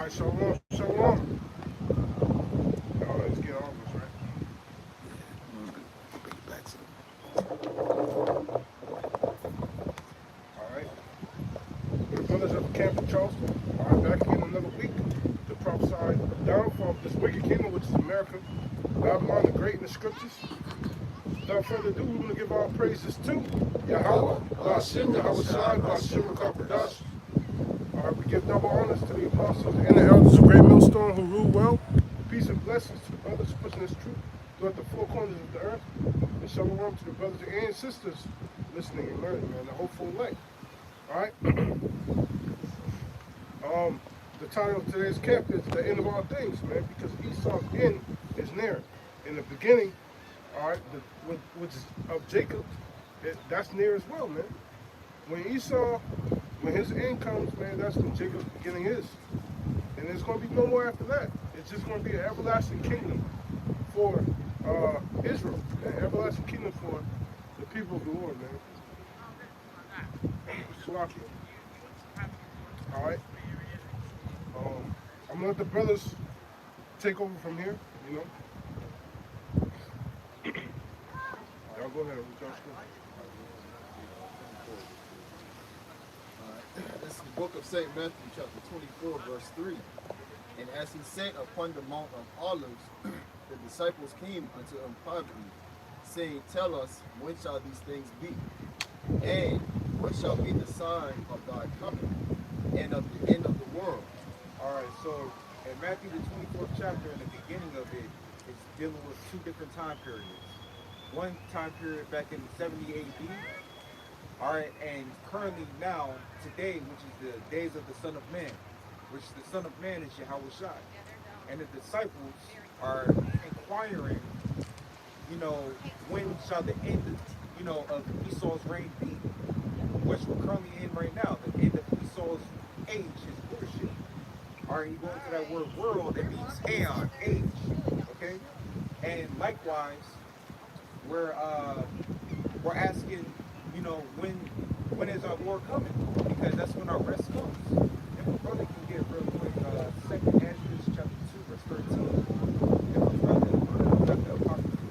right, shalom, shalom. Oh, let's get all this, right? All right. The brothers of the camp of Charleston are back again another week to prophesy the downfall of this wicked kingdom, which is America. Babylon, the great in the scriptures. Without further ado, we're going to give our praises to Yahweh, Ba'ashem, Yahweh Shai, Ba'ashem, Kapardash. All right, we give double honors to the apostles and the elders of Great Millstone who rule well. Peace and blessings to the brothers pushing this truth throughout the four corners of the earth. And shalom to the brothers and sisters listening and learning, man, the hopeful elect. All right. The title of today's camp is The End of All Things, man, because Esau's end is near. In the beginning, all right, which is of Jacob, that's near as well, man. When Esau, when his end comes, man, that's when Jacob's beginning is. And there's going to be no more after that. It's just going to be an everlasting kingdom for Israel, an everlasting kingdom for the people of the Lord, man. Slovakia. All right. I'm going to let the brothers take over from here, you know. Y'all go ahead. This is the book of St. Matthew, chapter 24, verse 3. And as he sat upon the Mount of Olives, the disciples came unto him privately, saying, Tell us, when shall these things be? And what shall be the sign of thy coming, and of the end of the world? All right, so in Matthew, the 24th chapter, in the beginning of it, it's dealing with two different time periods. One time period back in 70 AD, all right, and currently now, today, which is the days of the Son of Man, which the Son of Man is Yahweh Shai. And the disciples are inquiring, you know, when shall the end, you know, of Esau's reign be? Which we're currently in right now. The end of Esau's age is bullshit. All right, you go into that word world, that means aeon, age, okay? And likewise, we're asking, you know, when is our Lord coming? Because that's when our rest comes. If a brother can get real quick, 2 Ezra chapter 2, verse 13. If a brother got the apocrypha.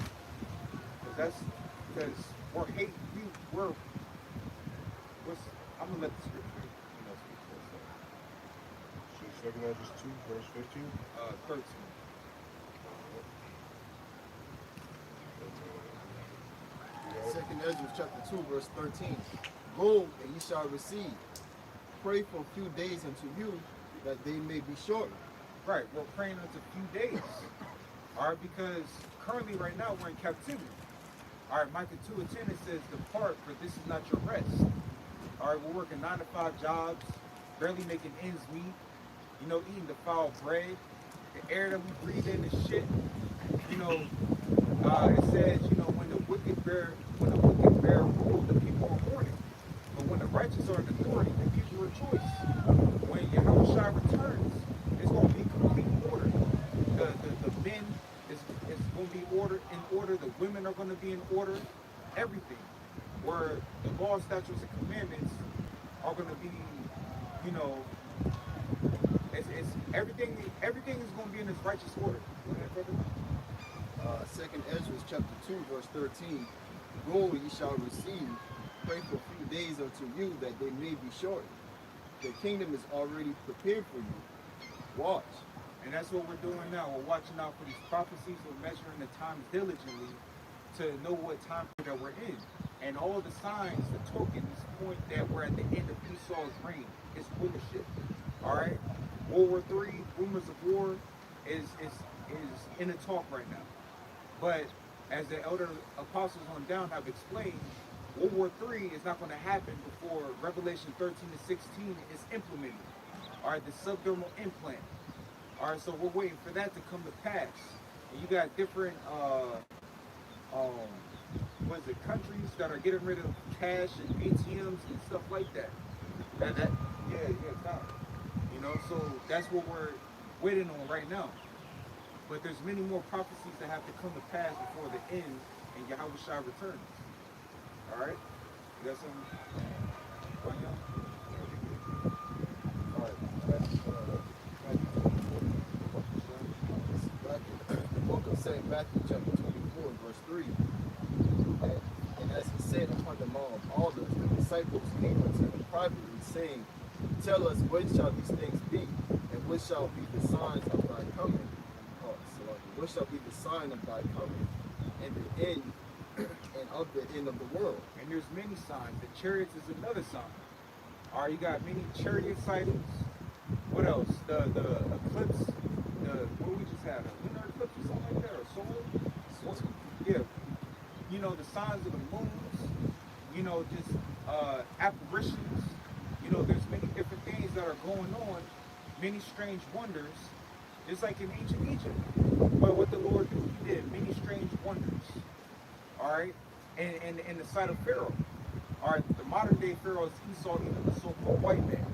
Because we're hating, I'm gonna let the scripture, you know, speak for itself. So 2 Ezra 2, verse 15. 13. Second Ezra chapter 2, verse 13. Go, and ye shall receive. Pray for a few days unto you, that they may be shortened. Right, we're praying unto a few days. All right, because currently right now we're in captivity. All right, Micah 2 and 10, it says, Depart, for this is not your rest. All right, we're working 9 to 5 jobs, barely making ends meet, you know, eating defiled bread. The air that we breathe in is shit. You know, it says, you know, when the wicked bear rule, the people are mourning. But when the righteous are in authority, the people rejoice. When Yahweh Shai returns, it's going to be complete order. The men is going to be in order. The women are going to be in order. Everything. Where the law, statutes, and commandments are going to be, you know, it's everything is going to be in its righteous order. Go ahead, brother. Second Ezra chapter 2, verse 13. Go, ye shall receive. Pray for a few days unto you, that they may be shortened. The kingdom is already prepared for you. Watch. And that's what we're doing now. We're watching out for these prophecies. We're measuring the times diligently to know what time period that we're in. And all the signs, the tokens, point that we're at the end of Esau's reign. It's bullshit. All right? World War III, rumors of war is in the talk right now. But as the elder apostles on down have explained, World War III is not going to happen before Revelation 13 to 16 is implemented. All right, the subdermal implant. All right, so we're waiting for that to come to pass. And you got different, countries that are getting rid of cash and ATMs and stuff like that. You know, so that's what we're waiting on right now. But there's many more prophecies that have to come to pass before the end and Yahweh Shai returns. All right? You got something? All right. Matthew chapter 24, verse 3. And as he sat upon the Mount of Olives, the disciples came unto him privately, saying, Tell us, when shall these things be? And what shall be the signs of thy coming? What shall be the sign of thy coming? And the end and of the end of the world. And there's many signs. The chariots is another sign. All right, you got many chariot sightings. What else? The eclipse. What we just had? A lunar eclipse or something like that, or solar? Yeah. You know, the signs of the moons. You know, just apparitions. You know, there's many different things that are going on. Many strange wonders. Just like in ancient Egypt. But what the Lord did, he did many strange wonders. All right, and in the sight of Pharaoh. All right, the modern day Pharaoh is Esau, even the so-called white man.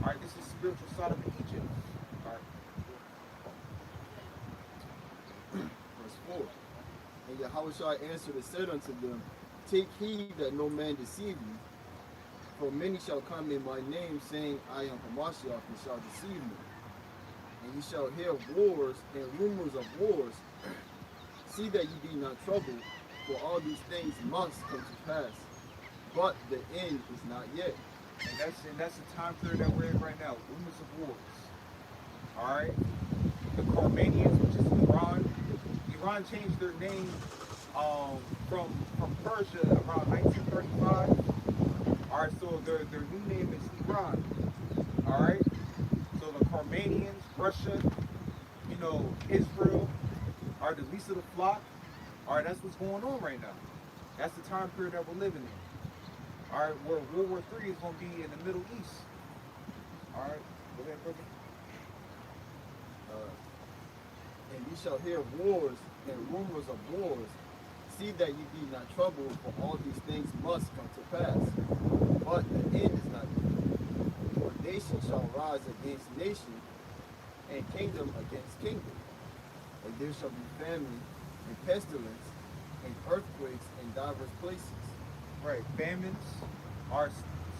All right, this is spiritual Sodom of Egypt. All right. Verse 4. And Yahushua answered and said unto them, Take heed that no man deceive you, for many shall come in my name, saying, I am Hamashiach, and shall deceive me. And ye shall hear wars and rumors of wars. See that ye be not troubled, for all these things must come to pass. But the end is not yet. And that's the time period that we're in right now. Rumors of wars. All right. The Carmanians, which is Iran. Iran changed their name from Persia around 1935. All right. So their new name is Iran. All right. So the Carmanians, Russia, you know, Israel are the least of the flock. All right, that's what's going on right now. That's the time period that we're living in. All right, where World War III is going to be in the Middle East. All right, go ahead, brother. And ye shall hear wars and rumors of wars. See that ye be not troubled, for all these things must come to pass. But the end is not yet. For nation shall rise against nation, and kingdom against kingdom. And there shall be famine, and pestilence, and earthquakes in diverse places. Right, famines, our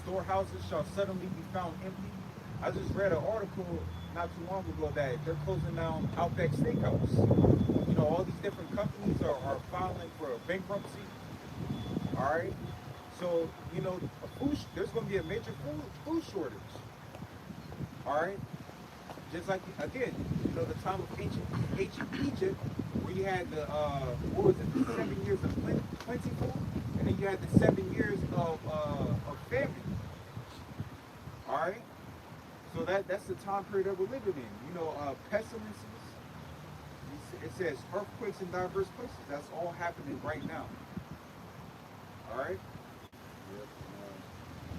storehouses shall suddenly be found empty. I just read an article not too long ago that they're closing down Outback Steakhouse. You know, all these different companies are filing for bankruptcy. All right, so you know, there's going to be a major food shortage. All right, just like again, you know, the time of ancient Egypt, where you had the what was it, the 7 years of plentiful, and then you had the 7 years of famine. All right, so that's the time period that we're living in. You know, pestilences. It says earthquakes in diverse places. That's all happening right now. All right. Yep.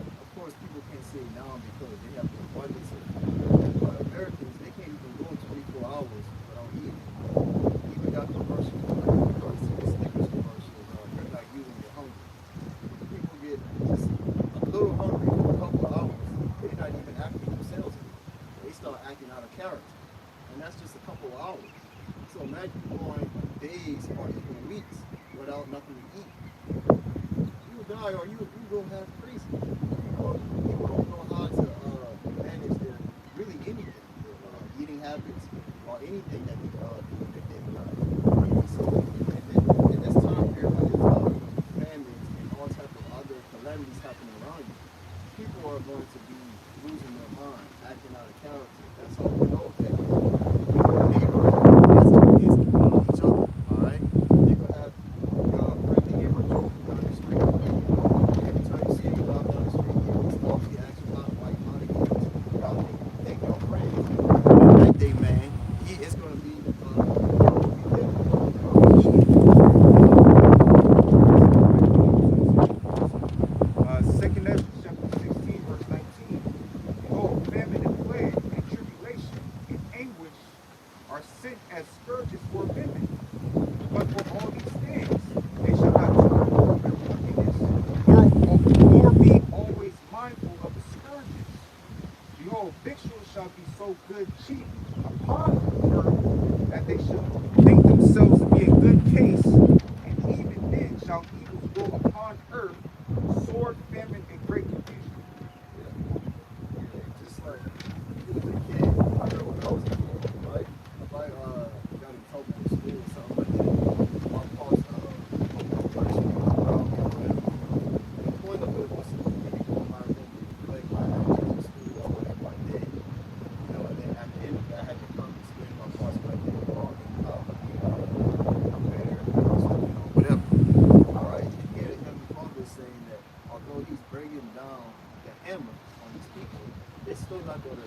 Of course, people can't say now because they have the abundance of food. But Americans, they can't even go 24 hours without eating. Even got commercials, like Snickers commercials, they're not using your hunger. People get just a little hungry for a couple of hours. They're not even acting themselves anymore. They start acting out of character. And that's just a couple of hours. So imagine going days or even weeks without nothing to eat. You will die or you will have crazy. People don't know how to manage their really anything, their eating habits or anything that they so in this time period when there's famines and all types of other calamities happening around you, people are going to be losing their mind, acting out of character. That's how we know that neighbors against each other. All right, you could have friendly neighbor joking down the street. Every time you see a dog down the street, you always talk. He asks you why you want to get you probably think your friends. And that day, man, it's going to be Second Ezra chapter 16, verse 19. Behold, famine and plague and tribulation and anguish are sent as scourges for women. But for all these things they shall not turn from their wickedness, nor be always mindful of the scourges. Behold, victuals shall be so good cheap upon earth that they shall think themselves to be in good case, and even then shall evils go upon earth, sword, famine, and great confusion. just like you was a kid. I remember when I was a kid, right? If I got in trouble in school or something like that, it's still not going to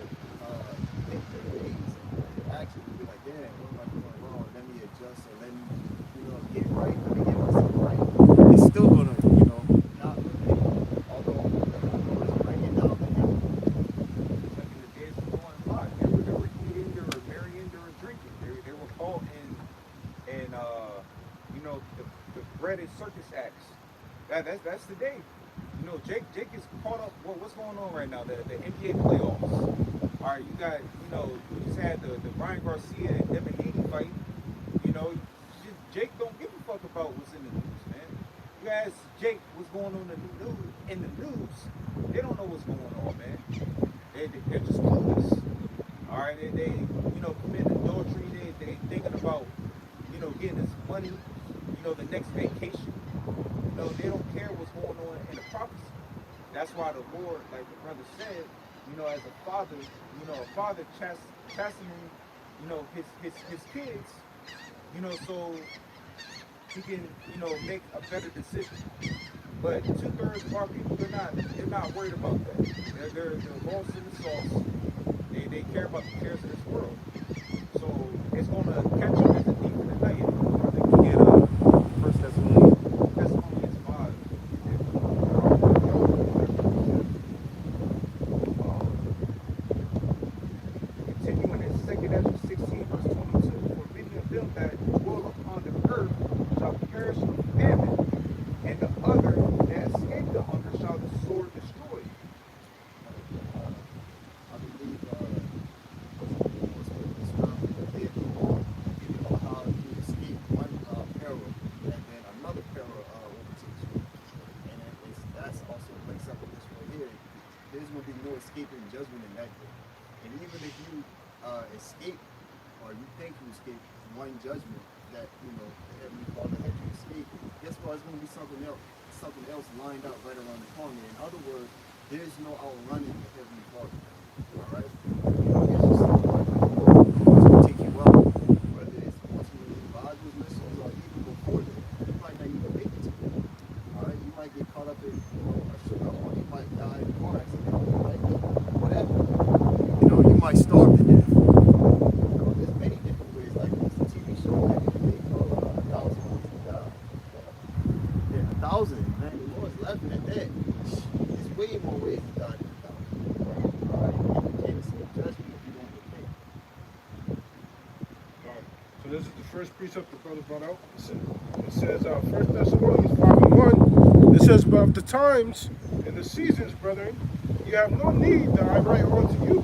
make their ways and actually be like, damn, what am I doing wrong? Let me adjust or let me, get right. Let me get myself right. It's still going to, not repent. Although the Lord is bringing down the hill. Back in the days of going live, they were eating, they were marrying, they were drinking. They were caught in the bread and circus acts. That's the day. Jake is caught up. What's going on right now? The NBA playoffs. All right, you got you just had the Ryan Garcia and Devin Haney fight. Jake don't give a fuck about what's in the news, man. You ask Jake what's going on in the news, they don't know what's going on, man. They're just clueless. All right, they commit adultery. They thinking about getting this money, the next vacation. They don't care what's going on in the prophecy. That's why the Lord, like the brother said, as a father, a father chastening, his kids, so he can, make a better decision. But 2/3 of our people, they're not worried about that. They're lost in the sauce. They care about the cares of this world. So it's gonna catch them as a thief in the night. I think we get First Thessalonians 5. Continuing in 2 Ezra 16, verse 22, for many of them that dwell upon the earth shall perish of famine, and the other that escape the hunger shall the sword destroy. I believe what's with this did how you escape one peril and then another peril overtakes you. And that's also links up with this right here. There's going to be no escaping judgment in that day. And even if you escape or you think you escape one judgment that the Heavenly Father had you escape, guess what? It's going to be something else lined up right around the corner. In other words, there's no outrunning the Heavenly Father. All right? It's just something like it's going to take you out. Whether it's ultimately Bibles missiles or even before that, you might not even make it to it. All right? You might get caught up in a sugar, or you might die in a car accident, you might be whatever. You might starve to death. There's many different ways, like this TV show that they call 1,000 Ways to Die. Yeah, 1,000, man. The Lord's laughing at that. There's way more ways to die than 1,000. All right? You can't escape judgment if you don't repent. All right. So this is the first precept the brother brought out. It says 1 Thessalonians 5:1. It says, but of the times and the seasons, brethren, you have no need that I write unto you.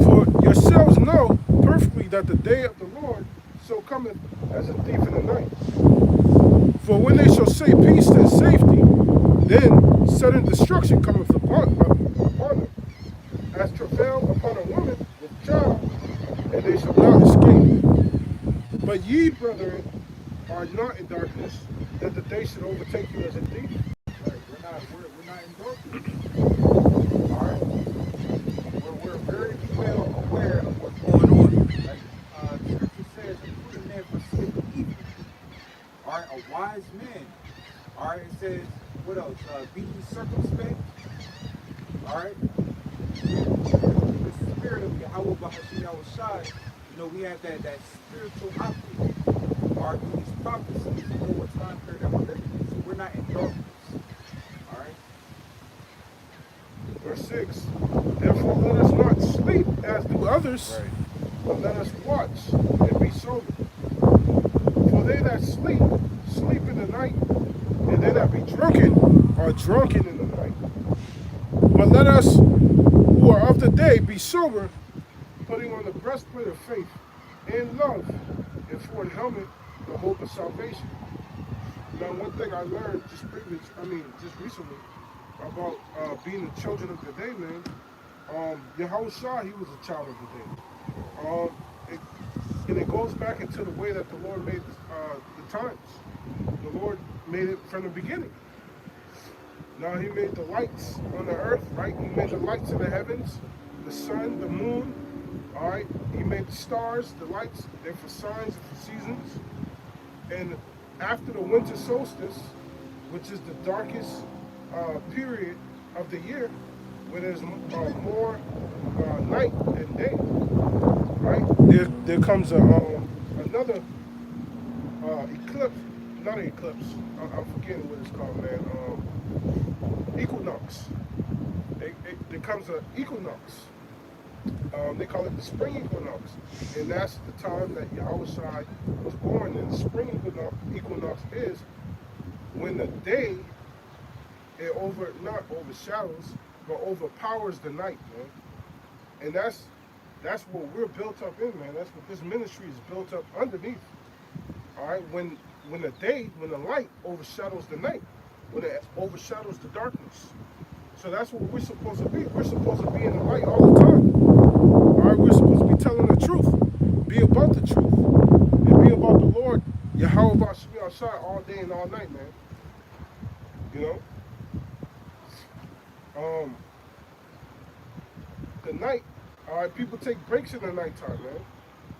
For yourselves know perfectly that the day of the Lord so cometh as a thief in the night. For when they shall say peace and safety, then sudden destruction cometh upon them, as travail upon a woman with child, and they shall not escape. But ye, brethren, are not in darkness, that the day should overtake you as a thief. Right, we're not in darkness. All right, we're very well aware of what's going on. Like the scripture says, a prudent man foreseeth evil. All right, a wise man. All right, it says, what else? Be ye circumspect. All right, the spirit of Yahweh Bahashim Shai. We have that spiritual optic. All right, these prophecies, what time period that we're living in. So we're not in darkness. All right. Verse 6. Therefore let us not sleep as do others, Right. but let us watch and be sober. For they that sleep, sleep in the night, and they that be drunken are drunken in the night. But let us who are of the day be sober, putting on the breastplate of faith and love, and for an helmet, the hope of salvation. Now, one thing I learned just recently, about being the children of the day, man. Yahushua, he was a child of the day. And it goes back into the way that the Lord made the times. The Lord made it from the beginning. Now he made the lights on the earth, right? He made the lights in the heavens, the sun, the moon, all right? He made the stars, the lights, they're for signs and for seasons. And after the winter solstice, which is the darkest period of the year, where there's more night than day, right? There comes another eclipse, not an eclipse. I'm forgetting what it's called, man. Equinox. There comes an equinox. They call it the spring equinox, and that's the time that Yahushua was born. And the spring equinox is when the day it not overshadows, but overpowers the night, man. And that's what we're built up in, man. That's what this ministry is built up underneath. All right, when the light overshadows the night, when it overshadows the darkness. So that's what we're supposed to be. We're supposed to be in the light all the time. All right, we're supposed to be telling the truth, be about the truth, and be about the Lord, Yahweh Bashmi outside all day and all night, man. You know, the night. All right, people take breaks in the nighttime, man.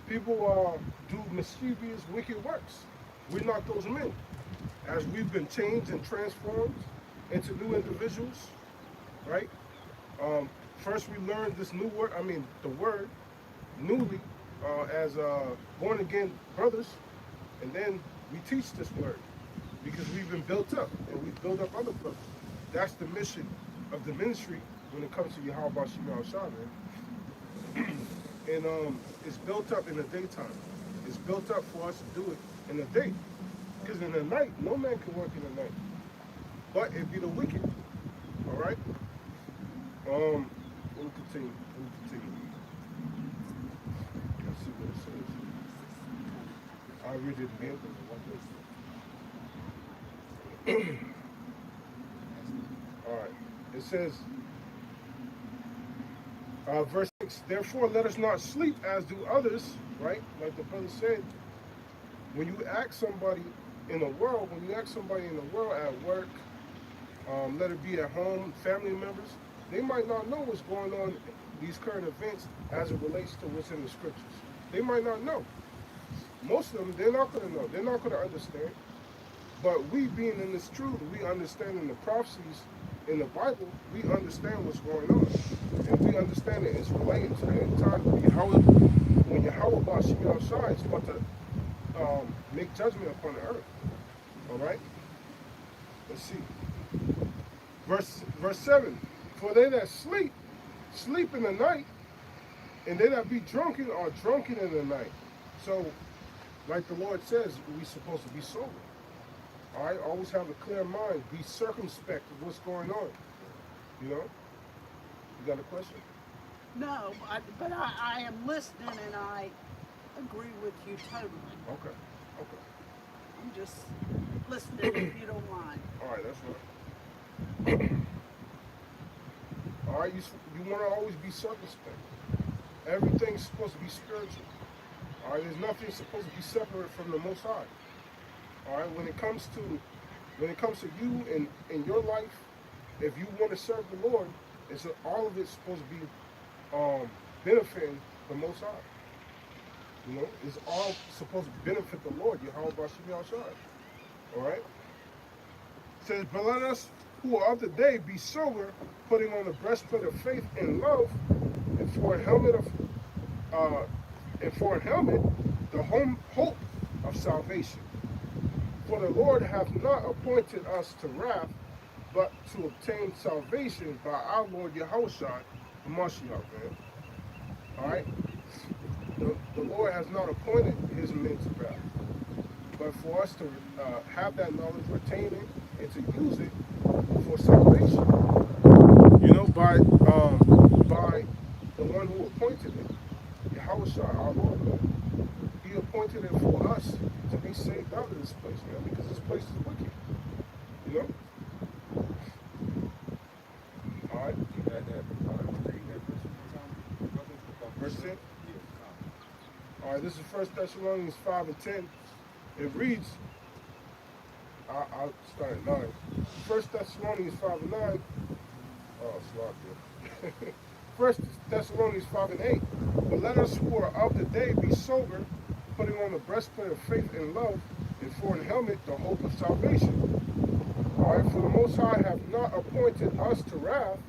People do mischievous, wicked works. We knock those men as we've been changed and transformed into new individuals, right? First, we learned this new word. The word newly as born again brothers, and then we teach this word because we've been built up and we build up other brothers. That's the mission of the ministry when it comes to Yahweh Bashim Al-Shah, man. And it's built up in the daytime. It's built up for us to do it in the day. Because in the night, no man can work in the night. But it be the wicked. All right? Let me continue. Let's see what it says. I'll read it again. All right. It says, verse 6, therefore let us not sleep as do others, right? Like the brother said, when you ask somebody in the world, at work, let it be at home, family members, they might not know what's going on, these current events, as it relates to what's in the scriptures. They might not know. Most of them, they're not going to know. They're not going to understand. But we being in this truth, we understanding the prophecies in the Bible, we understand what's going on. And we understand that it's related to the end time when Yahweh Bashim Al-Shah is about to make judgment upon the earth. All right? Let's see. Verse 7. For they that sleep in the night, and they that be drunken are drunken in the night. So, like the Lord says, we're supposed to be sober. All right? Always have a clear mind. Be circumspect of what's going on. You know? You got a question? No, but I am listening and I agree with you totally. Okay. I'm just listening if you don't mind. All right, that's right. All right, you want to always be circumspect. Everything's supposed to be spiritual. All right, there's nothing supposed to be separate from the Most High. All right, when it comes to you and your life, if you want to serve the Lord, all of it's supposed to be benefiting the Most High. You know, it's all supposed to benefit the Lord, Yahweh Bashim Al-Shah. All right? It says, but let us who are of the day be sober, putting on the breastplate of faith and love, and for a helmet the hope of salvation. For the Lord hath not appointed us to wrath, but to obtain salvation by our Lord Yahushua, the Mashiach, man. All right? The Lord has not appointed his men to wrath, but for us to have that knowledge, retain it, and to use it for salvation. You know, by the one who appointed it, Yahushua, our Lord, man. He appointed it for us to be saved out of this place, man, because this place is wicked. You know? All right? Verse 10? All right, this is 1 Thessalonians 5 and 10. It reads, I'll start at 9. 1 Thessalonians 5 and 9. Oh, slot there. 1 Thessalonians 5 and 8. But let us who are of the day be sober, putting on the breastplate of faith and love, and for an helmet the hope of salvation. All right, for the Most High hath not appointed us to wrath,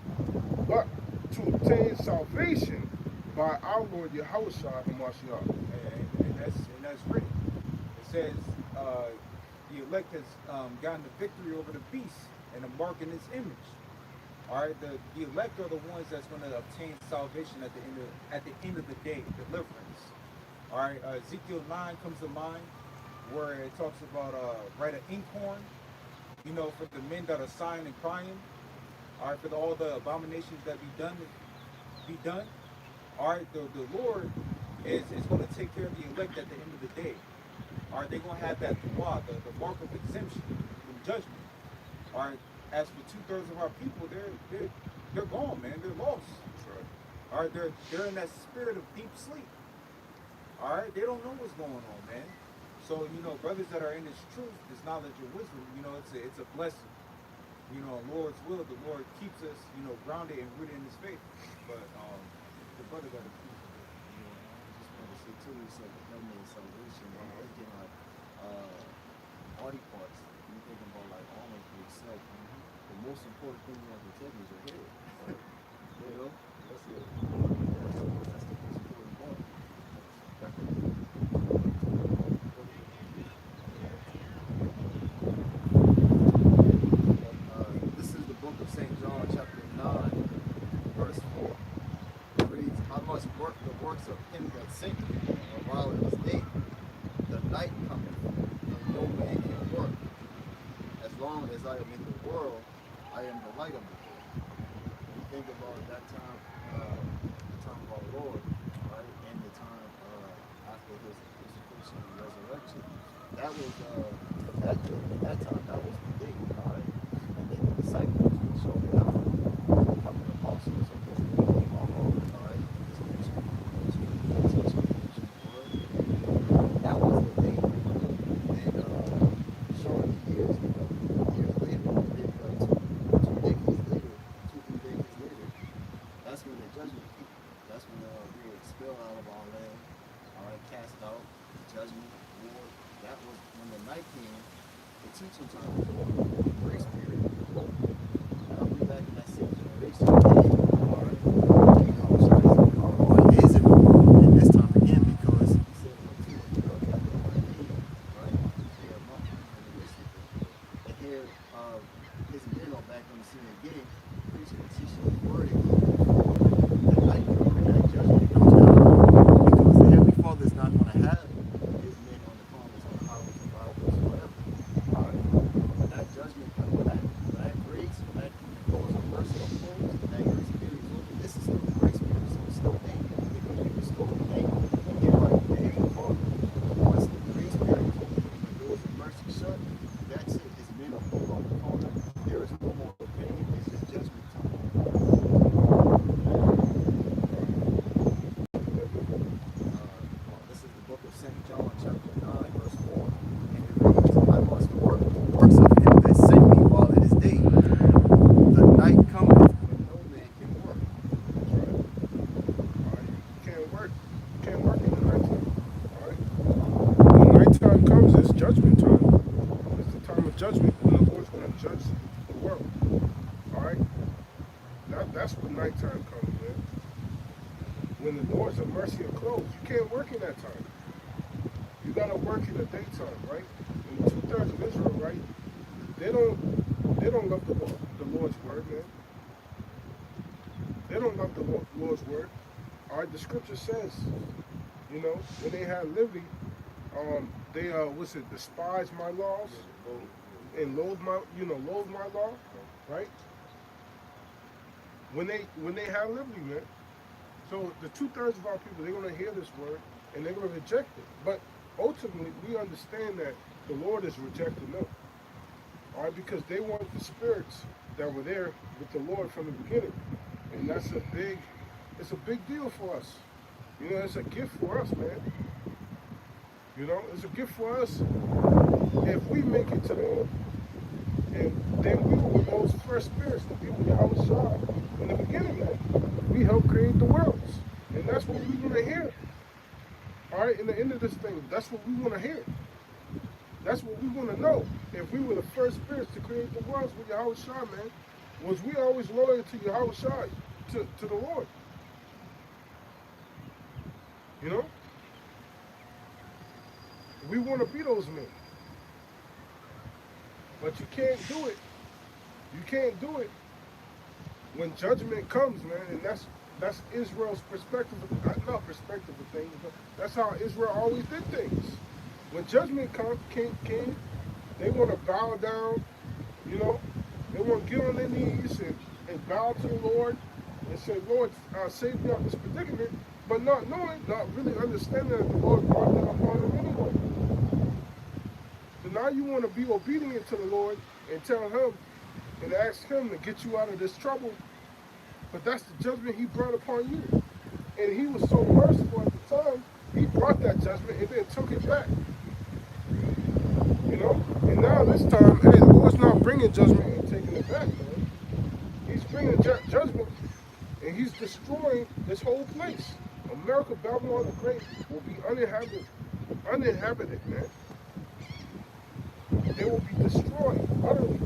but to obtain salvation by our Lord Yahushua HaMashiach. And that's written. It says the elect has gotten the victory over the beast and the mark in his image. All right, the elect are the ones that's going to obtain salvation at the end of the day, deliverance. All right, Ezekiel 9 comes to mind, where it talks about write an inkhorn, you know, for the men that are sighing and crying. All right, for all the abominations that be done. All right, the Lord is going to take care of the elect at the end of the day. All right, they're going to have that dua, the mark of exemption from judgment. All right, as for 2/3 of our people, they're gone, man. They're lost. That's right. All right, they're in that spirit of deep sleep. All right, they don't know what's going on, man. So, you know, brothers that are in this truth, this knowledge of wisdom, you know, it's a blessing. You know, Lord's will, the Lord keeps us, you know, grounded and rooted in His faith. But the brother got a piece of it. You know, I just want to say too, you said the government of salvation. I'm thinking like body parts. You're thinking about like armor for yourself. The most important thing you have to take is your head. You know, that's it. That's the most important part. This is the book of St. John, chapter 9, verse 4. It reads, I must work the works of him that sent me while it is day. The night cometh, and no man can work. As long as I am in the world, I am the light of the world. When you think about that time, the time of our Lord, right, and the time after his crucifixion and resurrection, that was that time that was the day, right? And then the disciples would show it out, becoming apostles of the name of our Lord, right? That was the day. And shortly years later, maybe like two decades later, 2-3 decades later, that's when the judgment came. That's when we were expelled out of our land, all right, cast out, judgment, war. That was when the night came. The teaching time was over. Grace period. Now we're back in that same generation again, all right? Or is it in this time again because he said what two or three are gathered in my name, right? They are among you in the midst of them. And here his men are back on the scene again, preaching and teaching the word again. The night comes and that judgment comes down because the Heavenly Father is not going to have his men on the corners, on the highways and byways, whatever. All right? When that judgment comes, when that grace, when that doors of mercy are closed, and that grace period is over, this is still the grace period, so it's still day because we restore the day and get right with the Heavenly Father. Once the grace period is over, when the doors of mercy shut, that's it. His men are pulled off the corner. There is no more pain. It's just judgment time. This is the book of St. John, chapter 9, verse 4. And it reads, I must work the works of him that sent me while it is day. The night cometh when no man can work. That's right. All right. You can't work. You can't work in the nighttime. All right. When nighttime comes, it's judgment time. It's the time of judgment when the Lord's going to judge the world. All right. That's when nighttime comes, man. When the doors of mercy are closed, you can't work in that time. You gotta work in the daytime, right? And 2/3 of Israel, right? They don't love the Lord's word, man. They don't love the Lord's word. All right, the scripture says, you know, when they had liberty, they despise my laws and loathe my law, right? When they have liberty, man. So the 2/3 of our people, they're gonna hear this word and they're gonna reject it. But ultimately, we understand that the Lord is rejecting them. All right, because they want the spirits that were there with the Lord from the beginning, and it's a big deal for us. You know, it's a gift for us, man. You know, it's a gift for us if we make it to the end. And then we were those first spirits to be with Yahushua in the beginning, man. We helped create the worlds, and that's what we want to hear. All right, in the end of this thing, that's what we want to hear. That's what we want to know. If we were the first spirits to create the worlds with Yahushua, man, Was we always loyal to Yahweh Shai, to the Lord? You know? We want to be those men. But you can't do it. You can't do it when judgment comes, man. And that's Israel's perspective, not perspective of things, but that's how Israel always did things. When judgment came, they want to bow down, you know, they want to get on their knees and bow to the Lord and say, Lord, save me out of this predicament, but not knowing, not really understanding that the Lord brought them upon them anyway. So now you want to be obedient to the Lord and tell him and ask him to get you out of this trouble, but that's the judgment he brought upon you. And he was so merciful at the time, he brought that judgment and then took it back. You know? And now this time, hey, the Lord's not bringing judgment and taking it back, man. He's bringing judgment and he's destroying this whole place. America, Babylon the Great will be uninhabited, man. They will be destroyed utterly.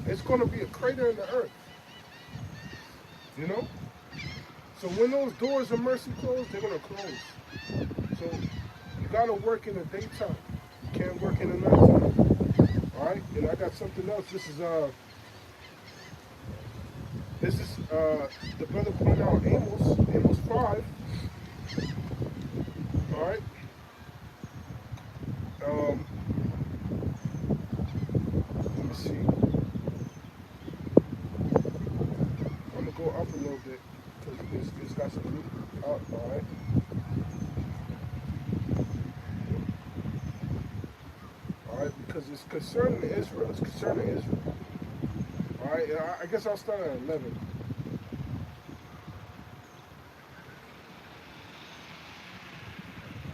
It's going to be a crater in the earth. You know? So when those doors of mercy close, they're going to close. So you got to work in the daytime. You can't work in the nighttime. All right? And I got something else. This is the brother pointed out Amos 5. All right? Let me see. I'm going to go up a little bit because it's got some root up, all right? All right, because it's concerning Israel. It's concerning Israel. All right, I guess I'll start at 11.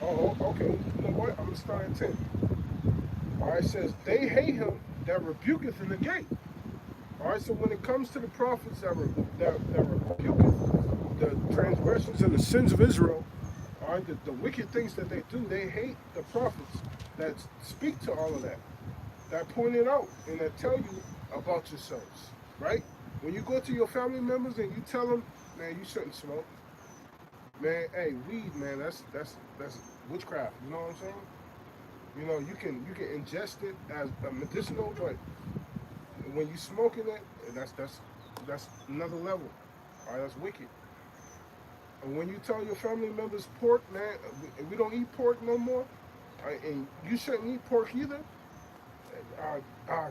Oh, okay. You know what? I'm going to start at 10. All right, it says, they hate him that rebuketh in the gate. All right, so when it comes to the prophets that rebuketh the transgressions and the sins of Israel, all right, the wicked things that they do, they hate the prophets that speak to all of that, that point it out and that tell you about yourselves, right? When you go to your family members and you tell them, man, you shouldn't smoke, man, hey, weed, man, that's witchcraft. You know what I'm saying? You know, you can ingest it as a medicinal, but when you smoking it, that's another level. All right, that's wicked. And when you tell your family members pork, man, we don't eat pork no more, and you shouldn't eat pork either.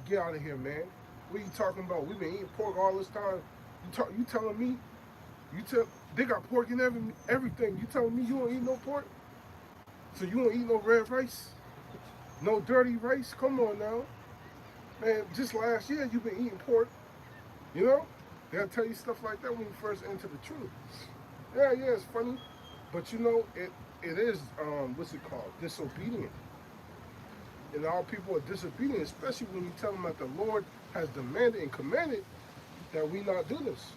Get out of here, man. What are you talking about? We've been eating pork all this time. You telling me? They got pork in everything. You telling me you don't eat no pork? So you don't eat no red rice? No dirty rice? Come on now. Man, just last year you've been eating pork. You know? They'll tell you stuff like that when you first enter the truth. Yeah, it's funny. But you know, it is, what's it called? Disobedient. And all people are disobedient, especially when you tell them that the Lord has demanded and commanded that we not do this.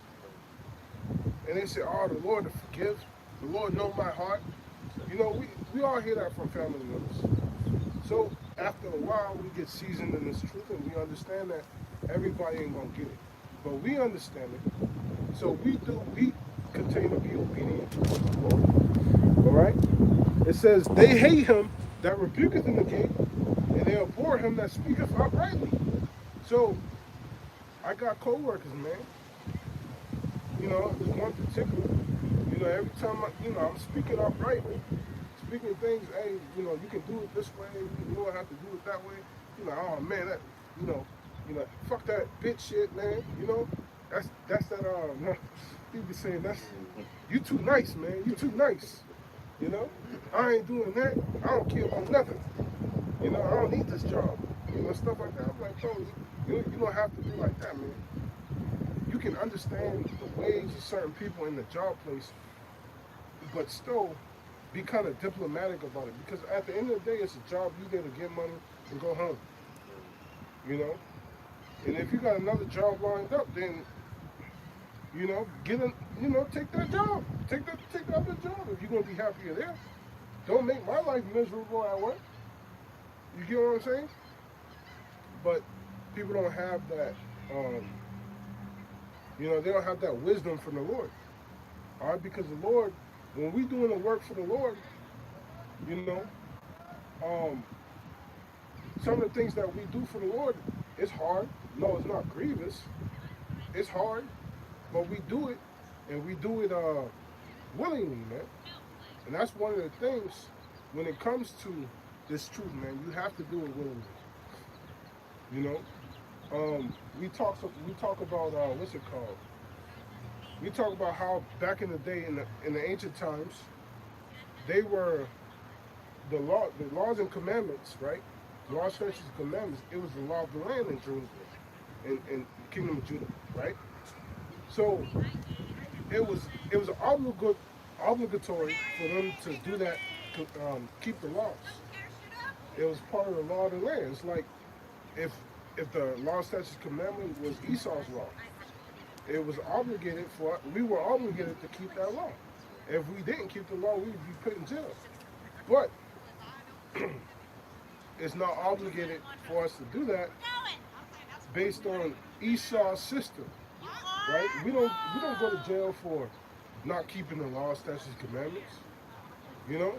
And they say, oh, the Lord to forgive. The Lord know my heart. You know, we all hear that from family members. So after a while, we get seasoned in this truth and we understand that everybody ain't going to get it. But we understand it. So we continue to be obedient to the Lord. All right? It says, they hate him that rebuketh in the gate, and they abhor him that speaketh uprightly. So I got co-workers, man. You know, there's one particular, you know, every time I'm speaking uprightly, speaking things, hey, you know, you can do it this way, you don't have to do it that way. You know, oh man, that, you know, fuck that bitch shit, man. You know, that's that he be saying you too nice, man. You too nice. You know, I ain't doing that. I don't care about nothing. You know, I don't need this job. You know, stuff like that. I'm like, bro, you don't have to be like that, man. You can understand the ways of certain people in the job place, but still be kind of diplomatic about it. Because at the end of the day, it's a job. You there to get money and go home. You know, and if you got another job lined up, then you know, take that job. Take the other job if you're gonna be happier there. Don't make my life miserable at work. You get what I'm saying? But people don't have that You know, they don't have that wisdom from the Lord. All right, because the Lord, when we doing the work for the Lord, you know, um, some of the things that we do for the Lord, it's hard. No, it's not grievous. It's hard, but we do it, and we do it willingly, man. And that's one of the things when it comes to this truth, man. You have to do it willingly. You know, we talk about what's it called? We talk about how back in the day, in the ancient times, they were the laws and commandments, right? Law, statutes, and commandments. It was the law of the land in Jerusalem, in the kingdom of Judah, right? So it was obligatory for them to do that, keep the laws. It was part of the law of the land. It's like if the law, statutes, commandment was Esau's law, it was obligated for we were obligated to keep that law. If we didn't keep the law, we would be put in jail. But it's not obligated for us to do that based on Esau's system, right? We don't go to jail for not keeping the law, statutes, commandments. You know,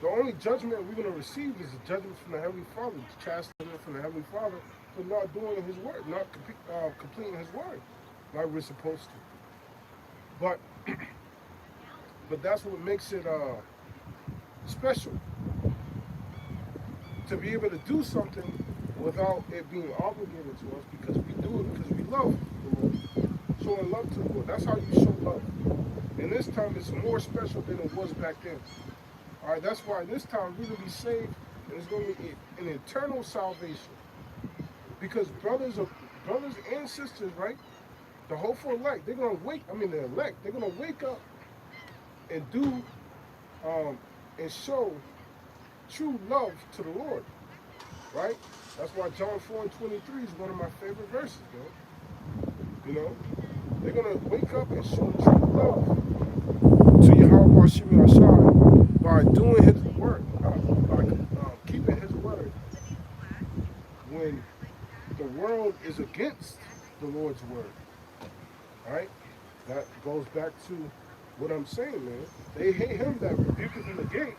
the only judgment we're going to receive is a judgment from the Heavenly Father, chastisement from the Heavenly Father for not doing His word, not completing His word like we're supposed to. But but that's what makes it special, to be able to do something without it being obligated to us, because we do it because we love the Lord, showing love to the Lord. That's how you show love. And this time it's more special than it was back then. All right, that's why this time we're going to be saved, and it's going to be an eternal salvation. Because brothers and sisters, right? The hopeful elect, they're going to the elect, they're going to wake up and do and show true love to the Lord, right? That's why John 4:23 is one of my favorite verses, man. You know, they're going to wake up and show true love to Yahweh Hashem Yahshua by doing His word, by keeping His word. When the world is against the Lord's word, all right? That goes back to what I'm saying, man. They hate him that rebuketh in the gate,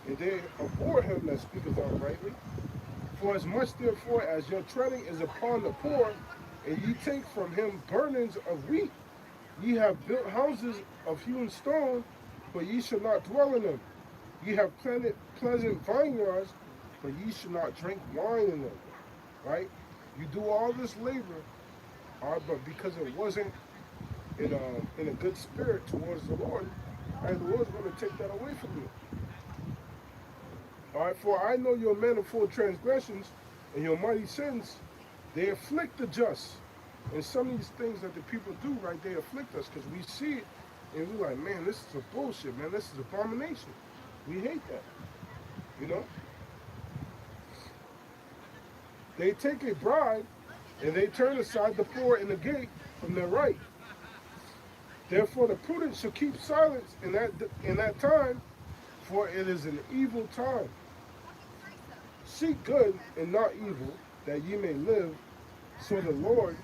and they abhor him that speaketh uprightly. For as much therefore as your treading is upon the poor, and ye take from him burdens of wheat, ye have built houses of hewn stone, but ye shall not dwell in them. Ye have planted pleasant vineyards, but ye shall not drink wine in them. Right? You do all this labor, but because it wasn't in a good spirit towards the Lord, and the Lord's going to take that away from you. All right, for I know your manifold transgressions and your mighty sins, they afflict the just. And some of these things that the people do, right, they afflict us because we see it and we're like, man, this is a bullshit, man, this is abomination. We hate that, you know? They take a bribe and they turn aside the poor in the gate from their right. Therefore, the prudent shall keep silence in that time, for it is an evil time. Seek good and not evil, that ye may live. So the Lord,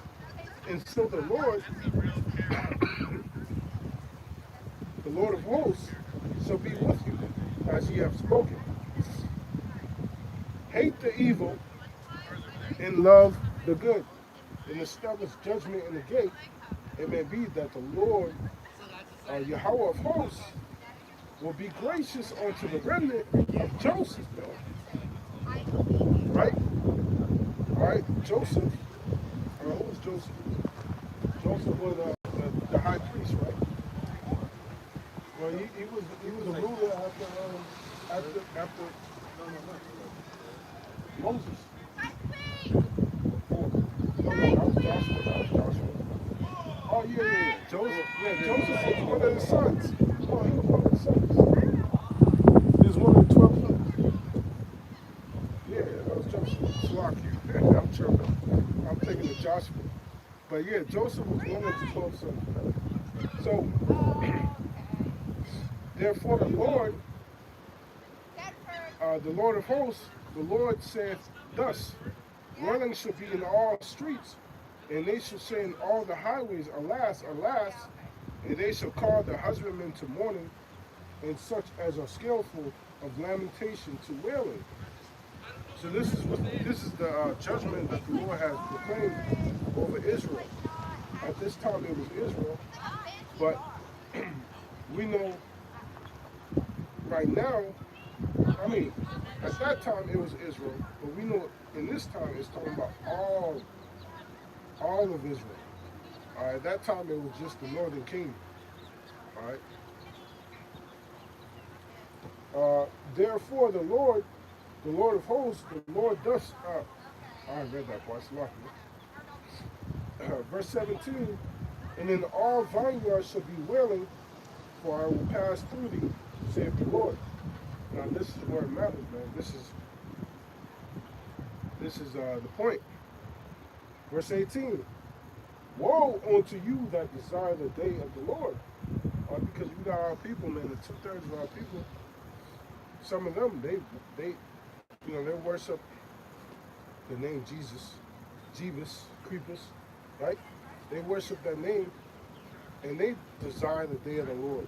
the Lord of hosts, shall be with you, as ye have spoken. Hate the evil and love the good, and establish judgment in the gate. It may be that the Lord, Yahweh of hosts, will be gracious unto the remnant of Joseph, right? All right, Joseph. Who was Joseph? Joseph was the high priest, right? Well, he was a ruler after Moses. No, that was Joshua. Oh, yeah. Joseph was one of his sons. Oh, he was one of his sons. He was one of the 12 sons. Yeah, that was Joseph. Slack. I'm tripping. I'm thinking of Joshua. But yeah, Joseph was one of the 12 sons. So, therefore the Lord of hosts, the Lord saith thus, dwelling shall be in all streets, And they shall say in all the highways, Alas, alas, and they shall call the husbandmen to mourning, and such as are skillful of lamentation to wailing. So this is the judgment that the Lord has proclaimed over Israel. At this time it was Israel, but we know right now, I mean, at that time it was Israel, but we know in this time it's talking about all of Israel. All right, at that time it was just the northern kingdom. All right. Therefore, the Lord of hosts, the Lord does. I read that part. Verse 17. And in all vineyards shall be wailing, for I will pass through thee, saith the Lord. Now this is where it matters, man. This is the point. Verse 18. Woe unto you that desire the day of the Lord. Because we got our people, man, the 2/3 of our people, some of them, they worship the name Jesus, Jeebus, Creepus, right? They worship that name, and they desire the day of the Lord,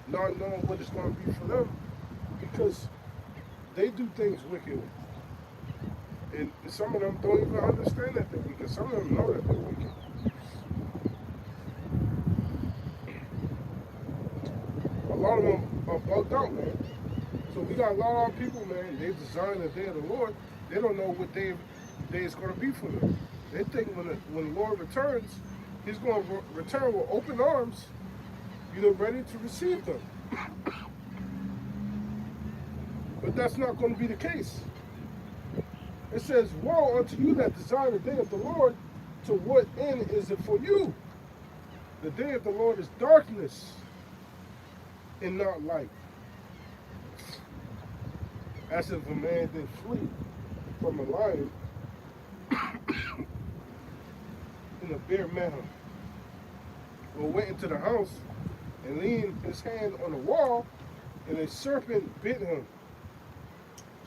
not knowing what it's going to be for them, because they do things wickedly. And some of them don't even understand that they're wicked. Some of them know that they're wicked. A lot of them are bugged out, man. So we got a lot of our people, man, they desire the day of the Lord. They don't know what day is going to be for them. They think when the Lord returns, he's going to return with open arms, ready to receive them. But that's not going to be the case. It says, woe unto you that desire the day of the Lord, to what end is it for you? The day of the Lord is darkness and not light. As if a man did flee from a lion in a bear met him, or went into the house and leaned his hand on the wall, and a serpent bit him.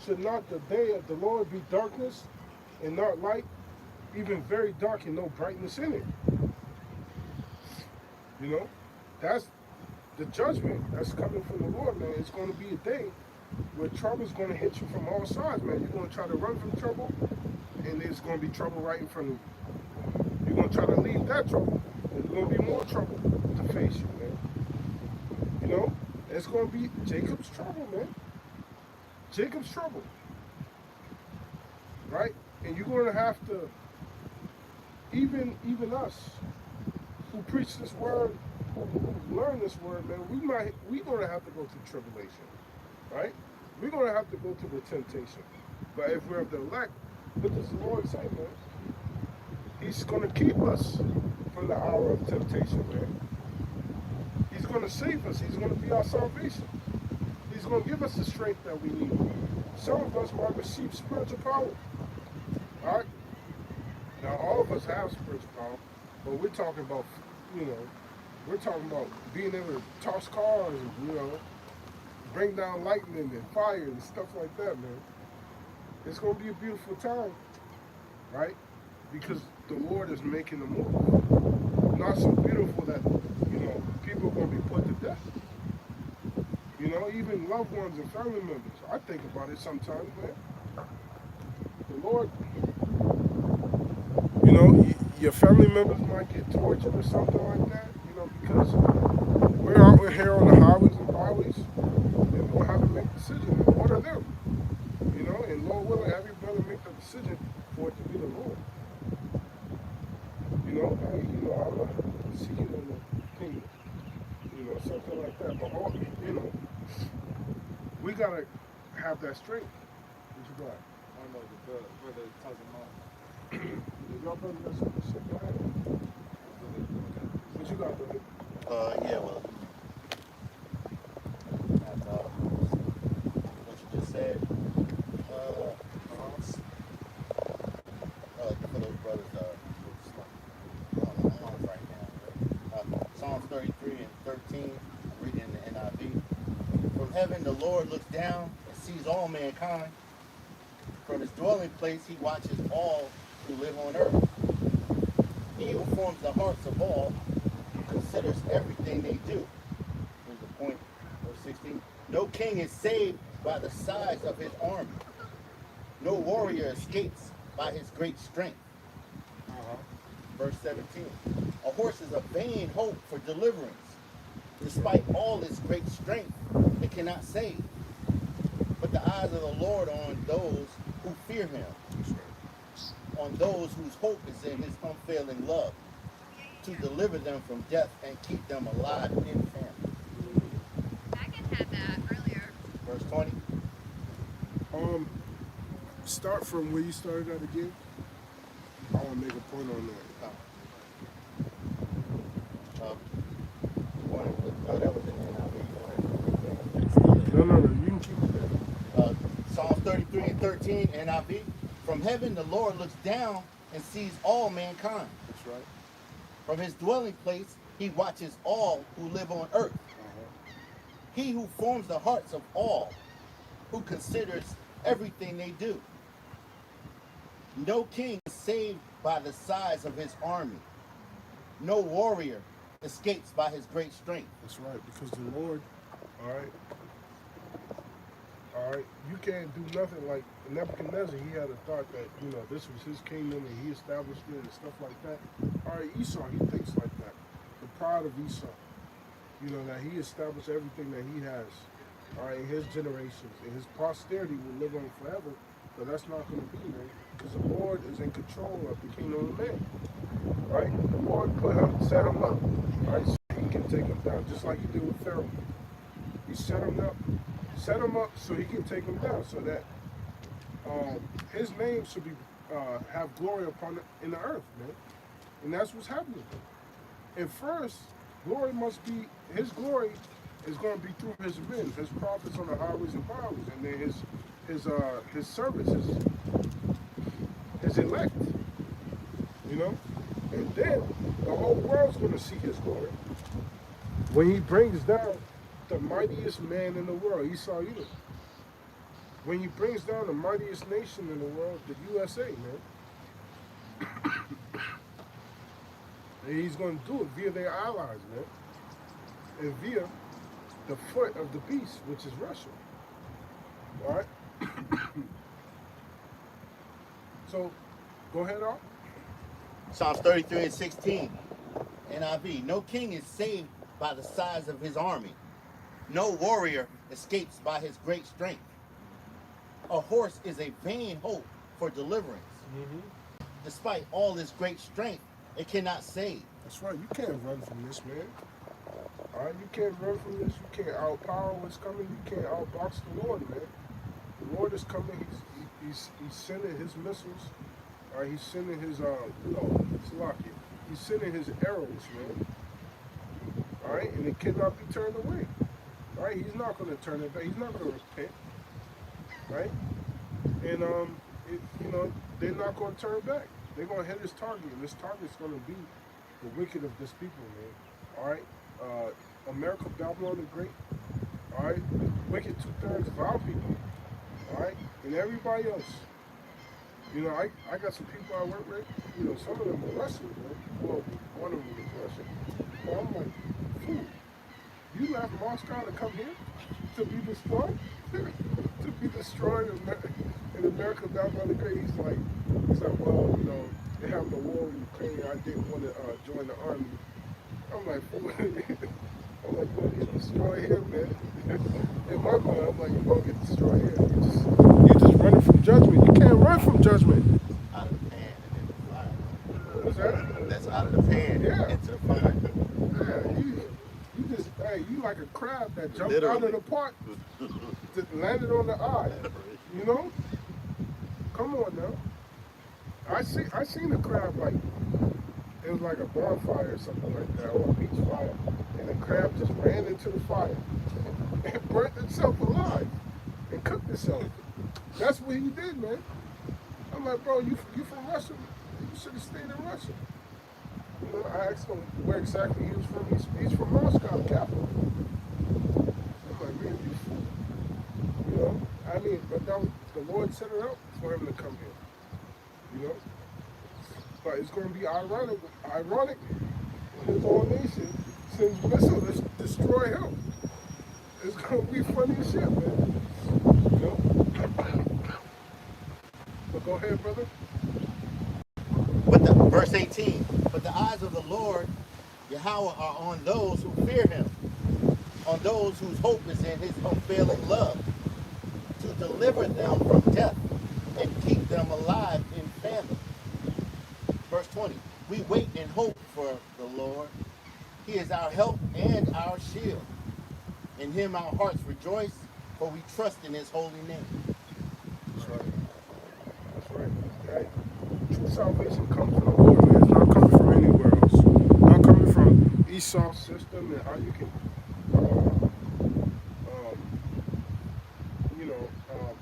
Should not the day of the Lord be darkness and not light, even very dark and no brightness in it? That's the judgment that's coming from the Lord, man. It's going to be a day where trouble's going to hit you from all sides, man. You're going to try to run from trouble, and there's going to be trouble right in front of you. You're going to try to leave that trouble, and there's going to be more trouble to face you, man. It's going to be Jacob's trouble, man. Jacob's trouble, right? And you're going to have to, even us who preach this word, who learn this word, man, we're going to have to go through tribulation, right? We're going to have to go through the temptation. But if we're of the elect, what does the Lord say, man? He's going to keep us from the hour of temptation, man. He's going to save us. He's going to be our salvation. He's going to give us the strength that we need. Some of us might receive spiritual power. All right? Now, all of us have spiritual power, but we're talking about, being able to toss cars and, bring down lightning and fire and stuff like that, man. It's going to be a beautiful time, right? Because the Lord is making a move. Not so beautiful that, people are going to be put to death. Even loved ones and family members. I think about it sometimes, man. The Lord, your family members might get tortured or something like that, because we're out here on the highways and byways, and we'll have to make a decision. What are them? And Lord willing, every brother make the decision for it to be the Lord. I'm not seeking in the kingdom, something like that. But all, we gotta have that strength. What you got? I don't know the brother talking about. Is y'all brother got something to say? Go ahead. What you got, brother? Yeah, well, after what you just said, for those brothers who's on right now. Psalms 33 and 13, I'm reading in the NIV. From heaven the Lord looks down and sees all mankind. From his dwelling place he watches all who live on earth. He who forms the hearts of all, who considers everything they do. Here's the point, verse 16. No king is saved by the size of his army. No warrior escapes by his great strength. Verse 17. A horse is a vain hope for deliverance. Despite all its great strength, it cannot save. But the eyes of the Lord are on those who fear him, on those whose hope is in his unfailing love, to deliver them from death and keep them alive in famine. Megan had that earlier. Verse 20. Start from where you started at again. I want to make a point on that. That was in No, you can keep it there. Psalms 33 and 13, NIV. From heaven the Lord looks down and sees all mankind. That's right. From his dwelling place he watches all who live on earth. He who forms the hearts of all, who considers everything they do. No king is saved by the size of his army. No warrior escapes by his great strength. That's right, because the Lord, all right, you can't do nothing like Nebuchadnezzar. He had a thought that, this was his kingdom and he established it and stuff like that. All right, Esau, he thinks like that. The pride of Esau, that he established everything that he has, all right, in his generations, and his posterity will live on forever. But that's not going to be, man, because the Lord is in control of the kingdom of man, right? The Lord set him up, right, so he can take him down, just like he did with Pharaoh. He set him up so he can take him down, so that his name should be have glory upon in the earth, man, and that's what's happening. And first, glory must be his glory is going to be through his men, his prophets on the highways and byways, and then his servants, his elect, and then the whole world's going to see his glory when he brings down the mightiest man in the world, Esau Edom. When he brings down the mightiest nation in the world, the USA, man. And he's going to do it via their allies, man, and via the foot of the beast, which is Russia. All right. So, go ahead, Al. Psalms 33 and 16, NIV. No king is saved by the size of his army. No warrior escapes by his great strength. A horse is a vain hope for deliverance. Despite all its great strength, it cannot save. That's right. You can't run from this, man. All right, you can't run from this. You can't outpower what's coming. You can't outbox the Lord, man. The Lord is coming. He's sending his missiles. All right, he's sending his he's sending his arrows, man. All right, and it cannot be turned away. All right, he's not going to turn it back. He's not going to repent. Right, and they're not going to turn back. They're going to hit his target, and this target's going to be the wicked of this people, man. All right, America, Babylon the Great. All right, the wicked 2/3 of our people. All right, and everybody else. I got some people I work with. Some of them are Russian, man. Well, one of them is Russian. But I'm like, fool, you left Moscow to come here to be destroyed? To be destroyed in America, Babylon the Great. He's like, well, they have the war in Ukraine. I didn't want to join the army. I'm like, fool. I'm like, you're going to get destroyed here, man. In my mind, I'm like, you're going to get destroyed here. You're just running from judgment. You can't run from judgment. Out of the pan and into the fire. What's that? That's out of the pan into the fire. Yeah, you like a crab that jumped out of the pot, that landed on the eye. Come on now. I seen a crab like it was like a bonfire or something like that, or a beach fire, and the crab just ran into the fire and burnt itself alive and cooked itself. That's what he did, man. I'm like, bro, you from Russia? You should have stayed in Russia. I asked him where exactly he was from. He's from Moscow, the capital. I'm like, really? I mean, but that was, the Lord set it up for him to come here. But it's going to be ironic when his own nation sends missiles to destroy him. It's going to be funny as shit, man. You know? But go ahead, brother. Verse 18, but the eyes of the Lord Yahweh are on those who fear him, on those whose hope is in his unfailing love, to deliver them from death and keep them alive in famine. Verse 20, we wait and hope for the Lord. He is our help and our shield. In him our hearts rejoice, for we trust in his holy name. That's right. That's right. Right. True salvation comes from the Lord, man. It's not coming from anywhere else. Not coming from Esau's system and how you can,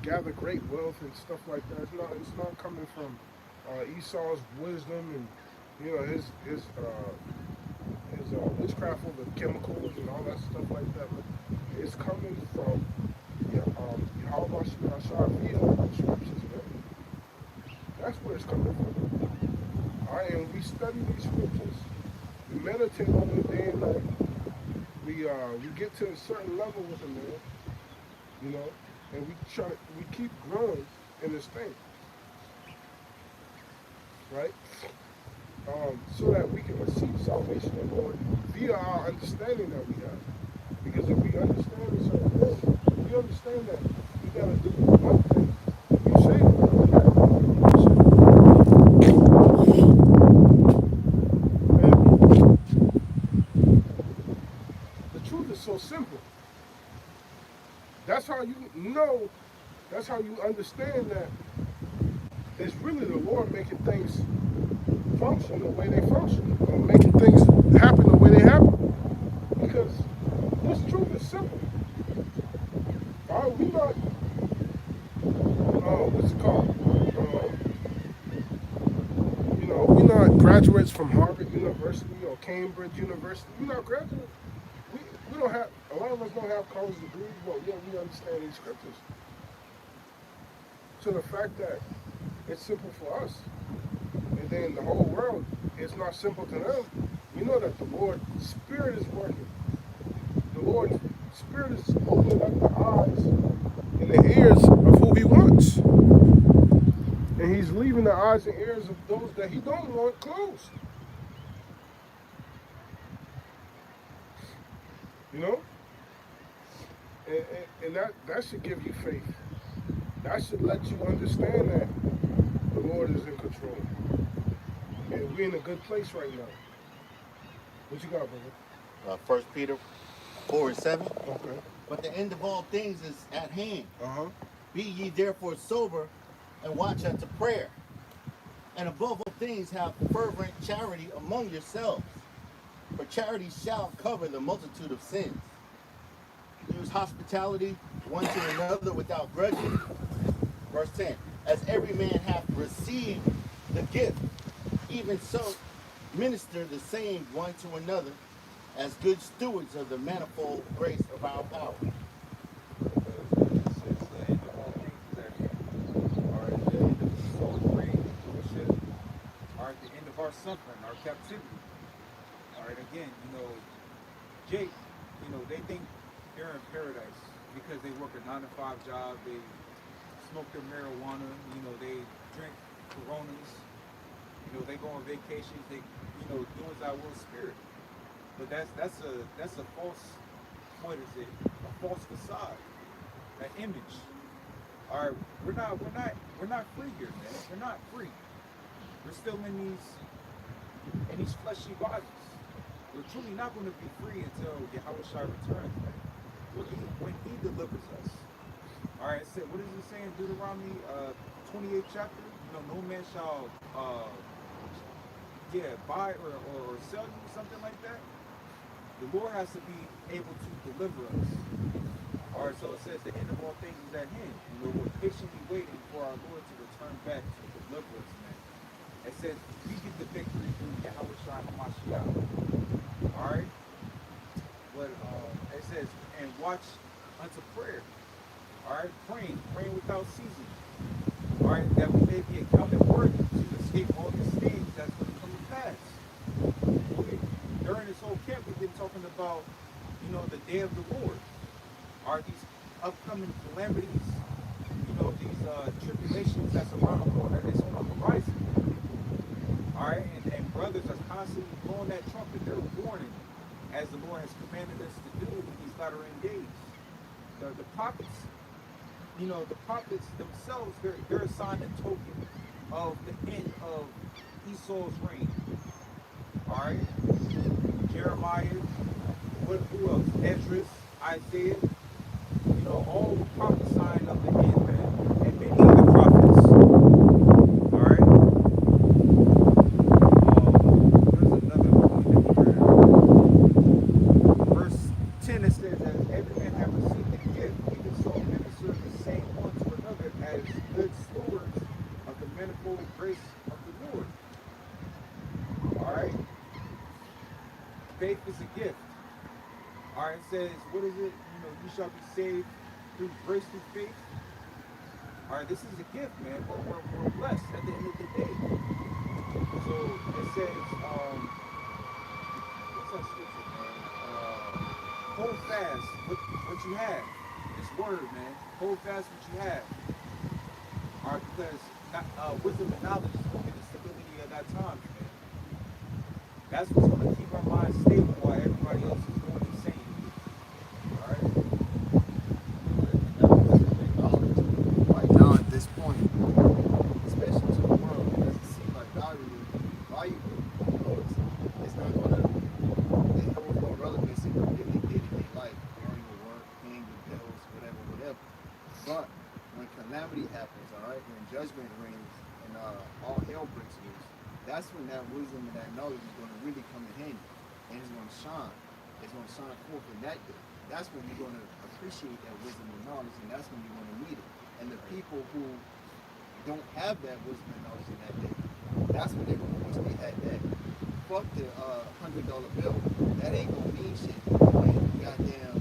gather great wealth and stuff like that. It's not coming from Esau's wisdom and his witchcraft over chemicals and all that stuff like that. But it's coming from Yahweh Shah via the scriptures, man. That's where it's coming from. All right, and we study these scriptures, we meditate on them day and night. We get to a certain level with them, man. And we keep growing in this thing, right? So that we can receive salvation of the Lord via our understanding that we have. Because if we understand a certain thing, we understand that we gotta do one thing to be saved. And the truth is so simple. That's how that's how you understand that it's really the Lord making things function the way they function, or making things happen the way they happen. Because this truth is simple. All right, we not, what's it called? We're not graduates from Harvard University or Cambridge University. We're not graduates. We don't have, a lot of us don't have college degrees, but yeah, we understand these scriptures. So the fact that it's simple for us, and then the whole world, it's not simple to them, we know that the Lord's Spirit is working. The Lord's Spirit is opening up the eyes and the ears of who he wants. And he's leaving the eyes and ears of those that he don't want closed. You know? And that should give you faith. That should let you understand that the Lord is in control. And we're in a good place right now. What you got, brother? 1 Peter 4:7. Okay. But the end of all things is at hand. Uh-huh. Be ye therefore sober and watch unto prayer. And above all things have fervent charity among yourselves. For charity shall cover the multitude of sins. Use hospitality one to another without grudging. Verse 10. As every man hath received the gift, even so minister the same one to another as good stewards of the manifold grace of our power. The end of our suffering, our captivity. All right, again, Jake, they think they're in paradise because they work a 9-to-5 job, they smoke their marijuana, they drink Coronas, they go on vacations, they, do as I will spirit. But that's a false, what is it? A false facade, an image. All right, we're not free here, man. We're not free. We're still in these fleshy bodies. We're truly not going to be free until Yahweh returns. When he delivers us. All right, so what does it say in Deuteronomy 28th chapter? No man shall buy or sell you, something like that. The Lord has to be able to deliver us. All right, so it says the end of all things is at hand. We're patiently waiting for our Lord to return back to deliver us, man. It says we get the victory through Yahweh Shai Hamashiach. All right, but it says and watch unto prayer. All right, praying without ceasing. All right, that we may be accounted worthy to escape all these things that's going to come to pass. Okay. During this whole camp, we've been talking about, the day of the Lord. Are these upcoming calamities, these tribulations that's around the corner, that's on the horizon. All right, and brothers are constantly blowing that trumpet. They're warning, as the Lord has commanded us to do in these latter end days. The prophets, the prophets themselves, they're assigned a token of the end of Esau's reign. All right, Jeremiah, who else? Esdras, Isaiah, all prophesying of the end, man, and many other prophets. All right. There's another one here. Verse 10, it says, "As every man have received a gift, even so minister the same one to another as good stewards of the manifold grace of the Lord." All right. Faith is a gift. All right, it says, what is it? You shall be saved through grace through faith. All right, this is a gift, man. We're blessed at the end of the day. So it says, what's that scripture, man? Hold fast what you have. This word, man. Hold fast what you have. All right, because wisdom and knowledge is going to be the stability of that time, man. That's what's going to keep our minds stable while everybody else is doing the same. All right. Right now at this point, especially to the world, it doesn't seem like valuable. It's not gonna it holds no relevancy in their day-to-day life, going to work, paying your bills, whatever. But when calamity happens, all right, when judgment reigns and all hell breaks loose, that's when that wisdom and that knowledge is going to really come in handy, and it's going to shine. It's going to shine forth in that day. That's when you're going to appreciate that wisdom and knowledge, and that's when you're going to need it. And the people who don't have that wisdom and knowledge in that day, that's when they're going to wish they had that. Fuck the $100 bill. That ain't going to mean shit. When goddamn,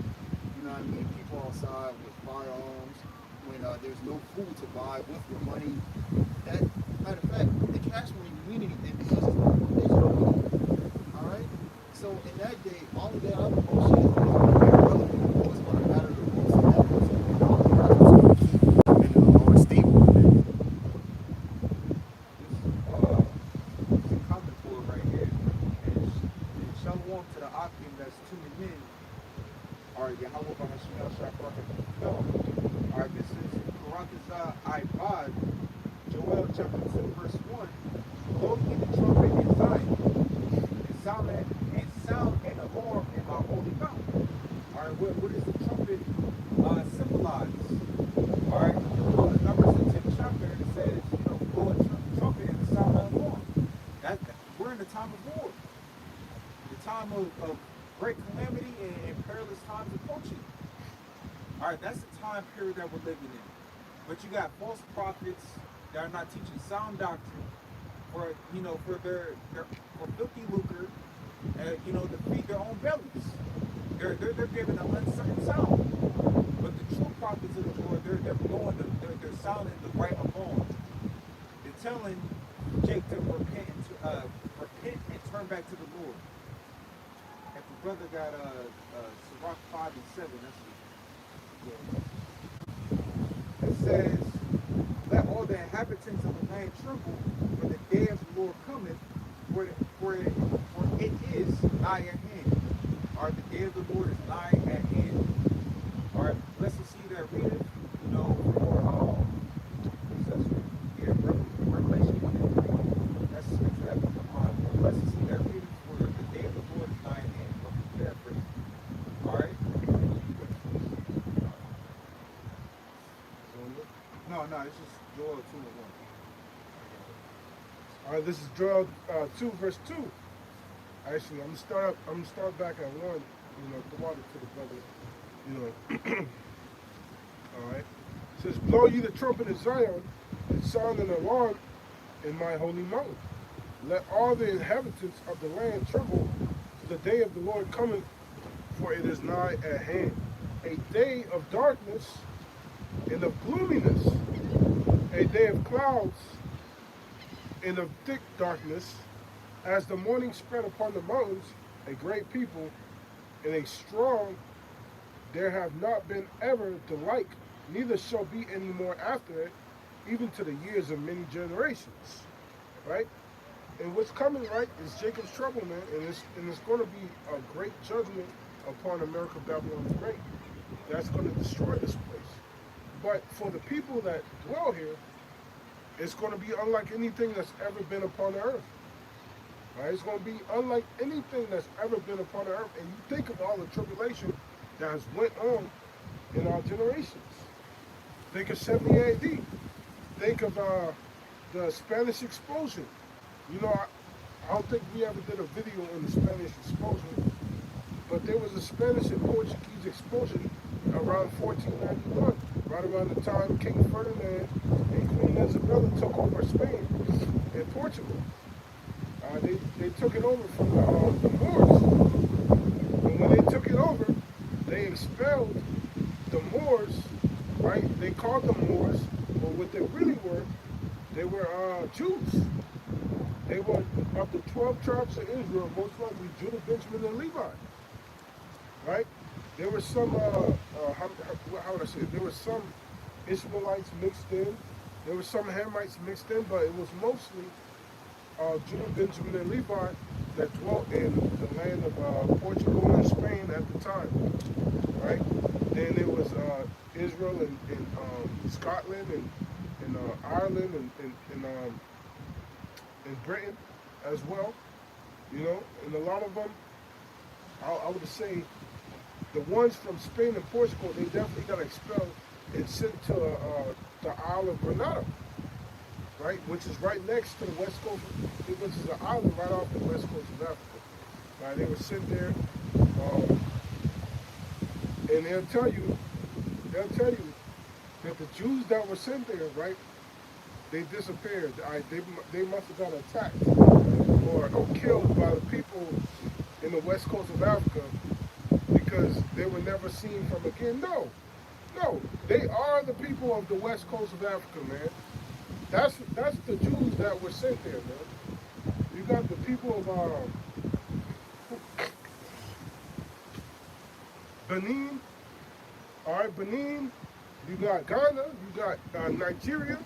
people outside with firearms, when there's no food to buy with your money. That, matter of fact, the cash won't even mean anything because it's not digital money. All right? So in that day, all of that other bullshit is going to be irrelevant. What's going to matter the most in that was what's going to keep and more stable. This is a comment for it right here. And shalom to the Akim that's tuning in. All right, Yahweh Bahashim Shafar. All right, this is Karatazah Ibad, Joel chapter 2, verse 1. Blow ye the trumpet in Zion, and sound an alarm in my holy mountain. All right, what does the trumpet symbolize? All right, Numbers the 10th chapter, and it says, blow a trumpet and sound an alarm. We're in the time of war, the time of great calamity and perilous times approaching. All right, that's the time period that we're living in. But you got false prophets that are not teaching sound doctrine for their filthy lucre, to feed their own bellies. They're giving an uncertain sound. But the true prophets of the Lord, they're sounding the right alarm. They're telling Jake to repent and turn back to the Lord. If the brother got Sirach 5 and 7, that's it. It says, let all the inhabitants of the land tremble, for the day of the Lord cometh, for it is nigh at hand. All right, the day of the Lord is nigh at hand. All right, blessed is he that readeth, Revelation 1:3. That's the scripture that we come on. Blessed is he that readeth, for the day of the Lord is nigh at hand. Paraphrase. All right. No, it's just Joel 2 and 1. All right, this is Joel 2, verse 2. Actually, I'm gonna start back at 1. The water to the brother. All right. It says, blow ye the trumpet in Zion, and sound an alarm in my holy mountain. Let all the inhabitants of the land tremble, for the day of the Lord cometh, for it is nigh at hand. A day of darkness and of gloominess, a day of clouds in a thick darkness, as the morning spread upon the mountains, a great people and a strong, there have not been ever the like, neither shall be any more after it, even to the years of many generations. Right? And what's coming, right, is Jacob's trouble, man, and it's going to be a great judgment upon America, Babylon the Great. That's going to destroy this place. But for the people that dwell here, it's going to be unlike anything that's ever been upon the earth. Right? It's going to be unlike anything that's ever been upon the earth. And you think of all the tribulation that has went on in our generations. Think of 70 AD. Think of the Spanish explosion. You know, I don't think we ever did a video on the Spanish explosion, but there was a Spanish and Portuguese explosion around 1491, right around the time King Ferdinand and Queen Isabella took over Spain and Portugal. They took it over from the Moors. And when they took it over, they expelled the Moors, right? They called them Moors, but what they really were, they were Jews. They were of the 12 tribes of Israel, most likely Judah, Benjamin, and Levi. Right? There were some, how would I say it? There were some Ishmaelites mixed in. There were some Hamites mixed in, but it was mostly Judah, Benjamin, and Levi that dwelt in the land of Portugal and Spain at the time. Right? Then there was Israel and Scotland and Ireland and Britain as well, you know, and a lot of them, I would say, the ones from Spain and Portugal, they definitely got expelled and sent to the Isle of Grenada, right, which is right next to the west coast, which is an island right off the west coast of Africa. Right, they were sent there, and they'll tell you that the Jews that were sent there, right, they disappeared. They must have got attacked or killed by the people in the west coast of Africa because they were never seen from again. No, they are the people of the west coast of Africa, man. That's the Jews that were sent there, man. You got the people of Benin, all right, Benin. You got Ghana. You got Nigeria.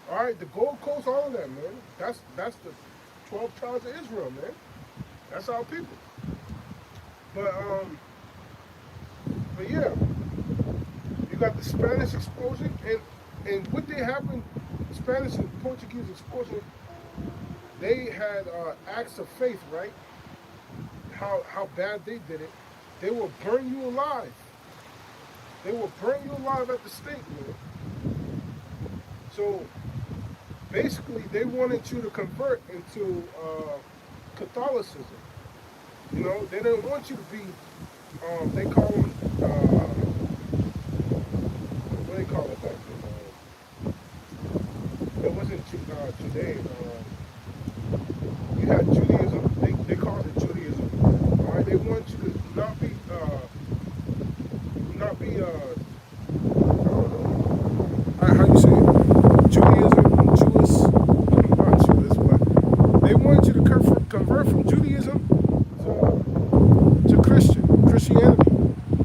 All right, the Gold Coast, all of that, man. That's the 12 tribes of Israel, man. That's our people. But yeah, you got the Spanish explosion, and what they happened, Spanish and Portuguese explosion, they had acts of faith, right? How bad they did it. They will burn you alive. They will burn you alive at the stake, man. So basically, they wanted you to convert into Catholicism. You know, they didn't want you to be, they call them, what do they call it back then? It wasn't Judaism. You had Judaism, they called it Judaism. All right, they want you to not be, how you say it? Judaism, Jewish, not Jewish, but they want you to convert from Judaism to Christianity,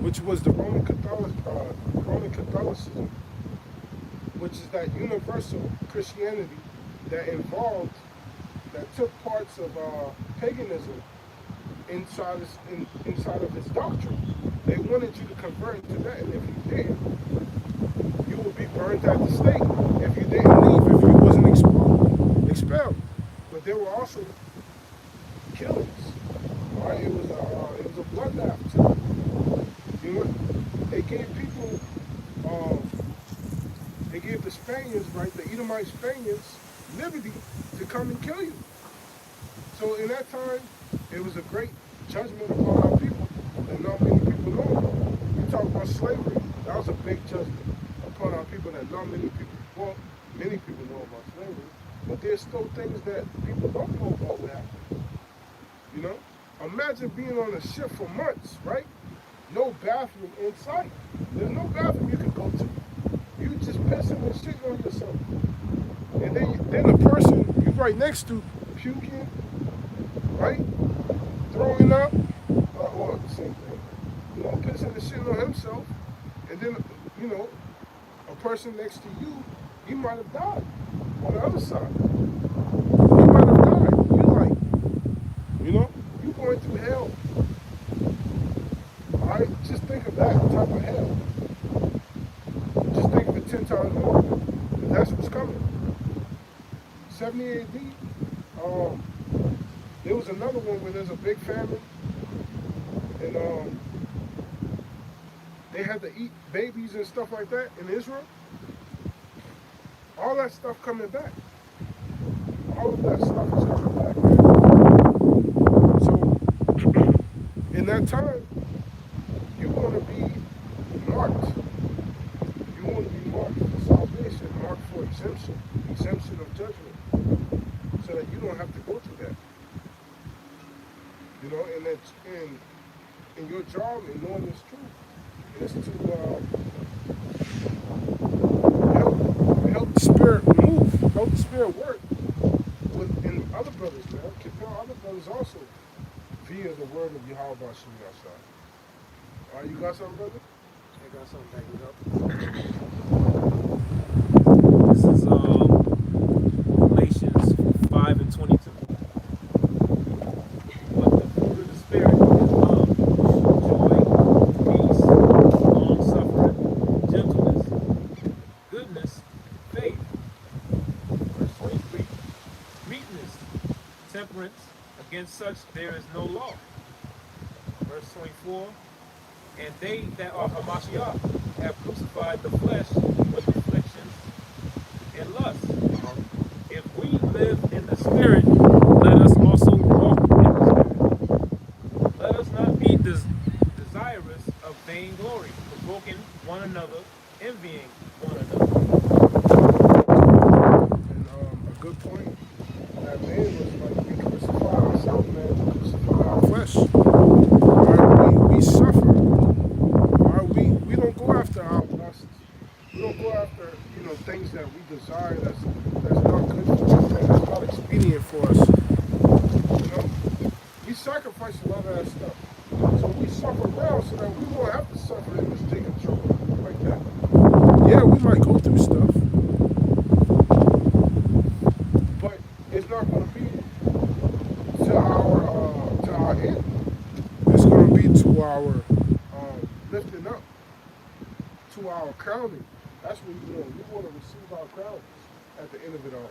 which was the Roman Catholicism, which is that universal Christianity that took parts of paganism inside of its doctrine. They wanted you to convert into that, and if you did, you would be burned at the stake. If you didn't leave, if you wasn't expelled. But there were also killings. Right? It was a bloodbath too. You know, they gave people, they gave the Spaniards, right, the Edomite Spaniards, liberty to come and kill you. So in that time, it was a great judgment upon our people that not many people know. You talk about slavery, that was a big judgment upon our people that not many people, well, many people know about slavery, but there's still things that people don't know about what happened. You know? Imagine being on a ship for months, right? No bathroom in sight. There's no bathroom you can go to. You just pissing and shitting on yourself. And then the person you right next to puking, right? Throwing up, well, the same thing. You know, pissing and shitting on himself. And then, you know, a person next to you, he might have died on the other side. He might have died. You like, you know, you going through hell. All right? Just think of that type of hell. Just think of it 10 times more. And that's what's coming. 70 AD, there was another one where there's a big famine, and they had to eat babies and stuff like that in Israel. All that stuff coming back. All of that stuff is coming back. So, in that time, you want to be marked. You want to be marked for salvation, marked for exemption of judgment, so that you don't have to go through that. You know, and that's in your job and knowing this truth is to help the spirit move, help the spirit work in other brothers, man. Compel other brothers also via the word of Yahweh Shem Yashai. All right, you got something, brother? I got something back it up. This is Galatians 5:22. But the fruit of the Spirit is love, joy, peace, long-suffering, gentleness, goodness, faith. Verse 23. Meekness, temperance, against such there is no law. Verse 24. And they that are Hamashiach have crucified the flesh with afflictions and lusts. If we live in the Spirit, let us also walk in the Spirit. Let us not be desirous of vainglory, provoking one another, envying one another. And a good point that made was like we crucify ourselves, man. We crucify our flesh. Right? We suffer. Right? We don't go after our lusts. We don't go after, you know, things that we desire that's not good for us, that's not expedient for us. You know? We sacrifice a lot of that stuff. So we suffer now so that we won't have to suffer in this taking trouble like that. Yeah, we might go through stuff. But it's not going to be to our end. It's going to be to our lifting up, to our crowning. That's what we want. We want to receive our crown at the end of it all.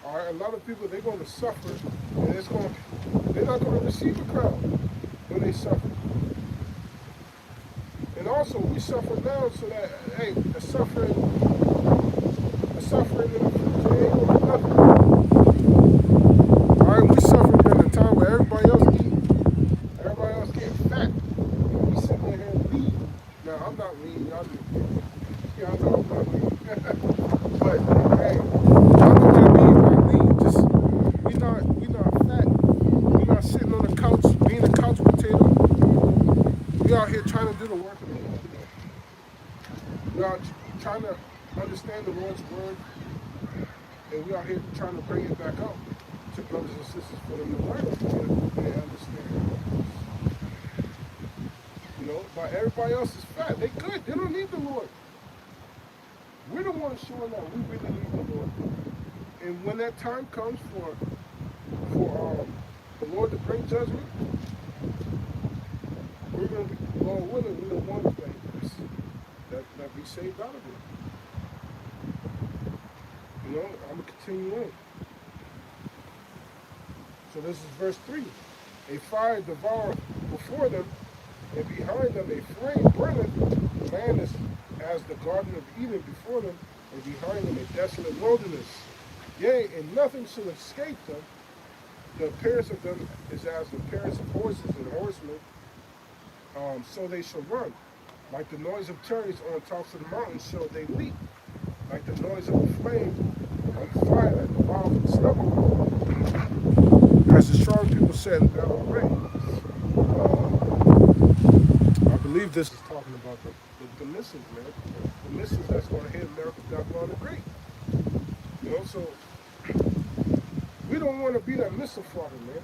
All right, a lot of people, they're going to suffer, and they're not going to receive a crown when they suffer. And also, we suffer now so that, hey, the suffering in the future ain't going to be nothing. All right, we suffer during a time where everybody else eating, everybody else getting fat, and we sitting there and lean. Now, I'm not lean, y'all know I'm not lean. But, hey, y'all know what I mean by lean. Just, we not fat. We not sitting on the couch, being a couch potato. We out here trying to do the work of the Lord. We are trying to understand the Lord's word, and we are here trying to bring it back up to brothers and sisters for them to learn it and understand. You know, but everybody else is fat. They good. They don't need the Lord. We're the ones showing that we really need the Lord. And when that time comes for the Lord to bring judgment, we're going to be, Lord willing, we're the ones that be saved out of it. You know, I'm going to continue on. So this is verse 3. A fire devoureth before them, and behind them a flame burneth. The land is as the Garden of Eden before them, and behind them a desolate wilderness. Yea, and nothing shall escape them. The appearance of them is as the appearance of horses and horsemen. So they shall run. Like the noise of chariots on tops of the mountains shall they leap. Like the noise of a flame on fire that devours the stubble. As the strong people said in battle array. I believe this is talking talking about the missiles, man. The missiles that's going to hit America, Babylon the Great. You know, so we don't want to be that missile fodder, man.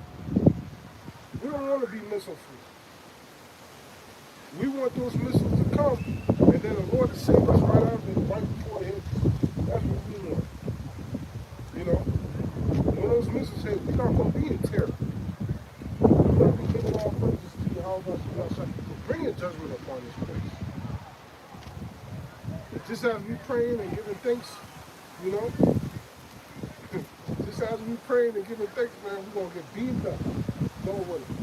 We don't want to be missile free. We want those missiles to come, and then the Lord to save us right out of it, right before it hits. That's what we want. You know, when those missiles hit, we're not going to be in terror. We're going to be giving all praises to you, how much you know, for bringing judgment upon this place. Just as we praying and giving thanks, you know, just as we praying and giving thanks, man, we're going to get beamed up. Go with it.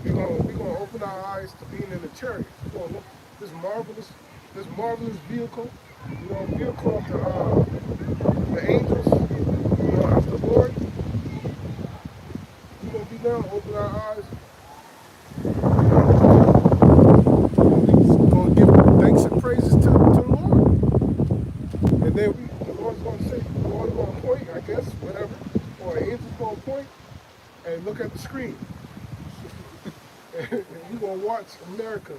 We're gonna open our eyes to being in the chariot. We're gonna look this marvelous vehicle, you know, vehicle of the angels, you know, of the Lord. We're gonna be down, open our eyes. We're gonna give thanks and praises to the Lord. And then the Lord's gonna say, the Lord's gonna point, I guess, whatever, or the angel's gonna point and look at the screen. And you're going to watch America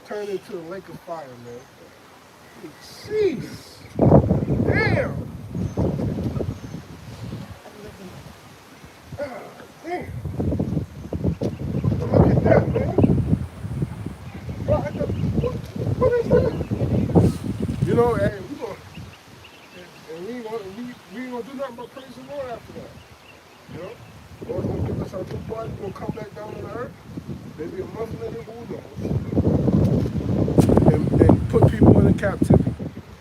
turn into a lake of fire, man. Jeez. Damn. Ah, damn. Look at that, man. What is that? You know, hey, we ain't gonna do nothing but praise the Lord after that. You know? The Lord's going to give us our new body. We're going to come back down to the earth. Maybe a month later, who knows? And put people in captivity.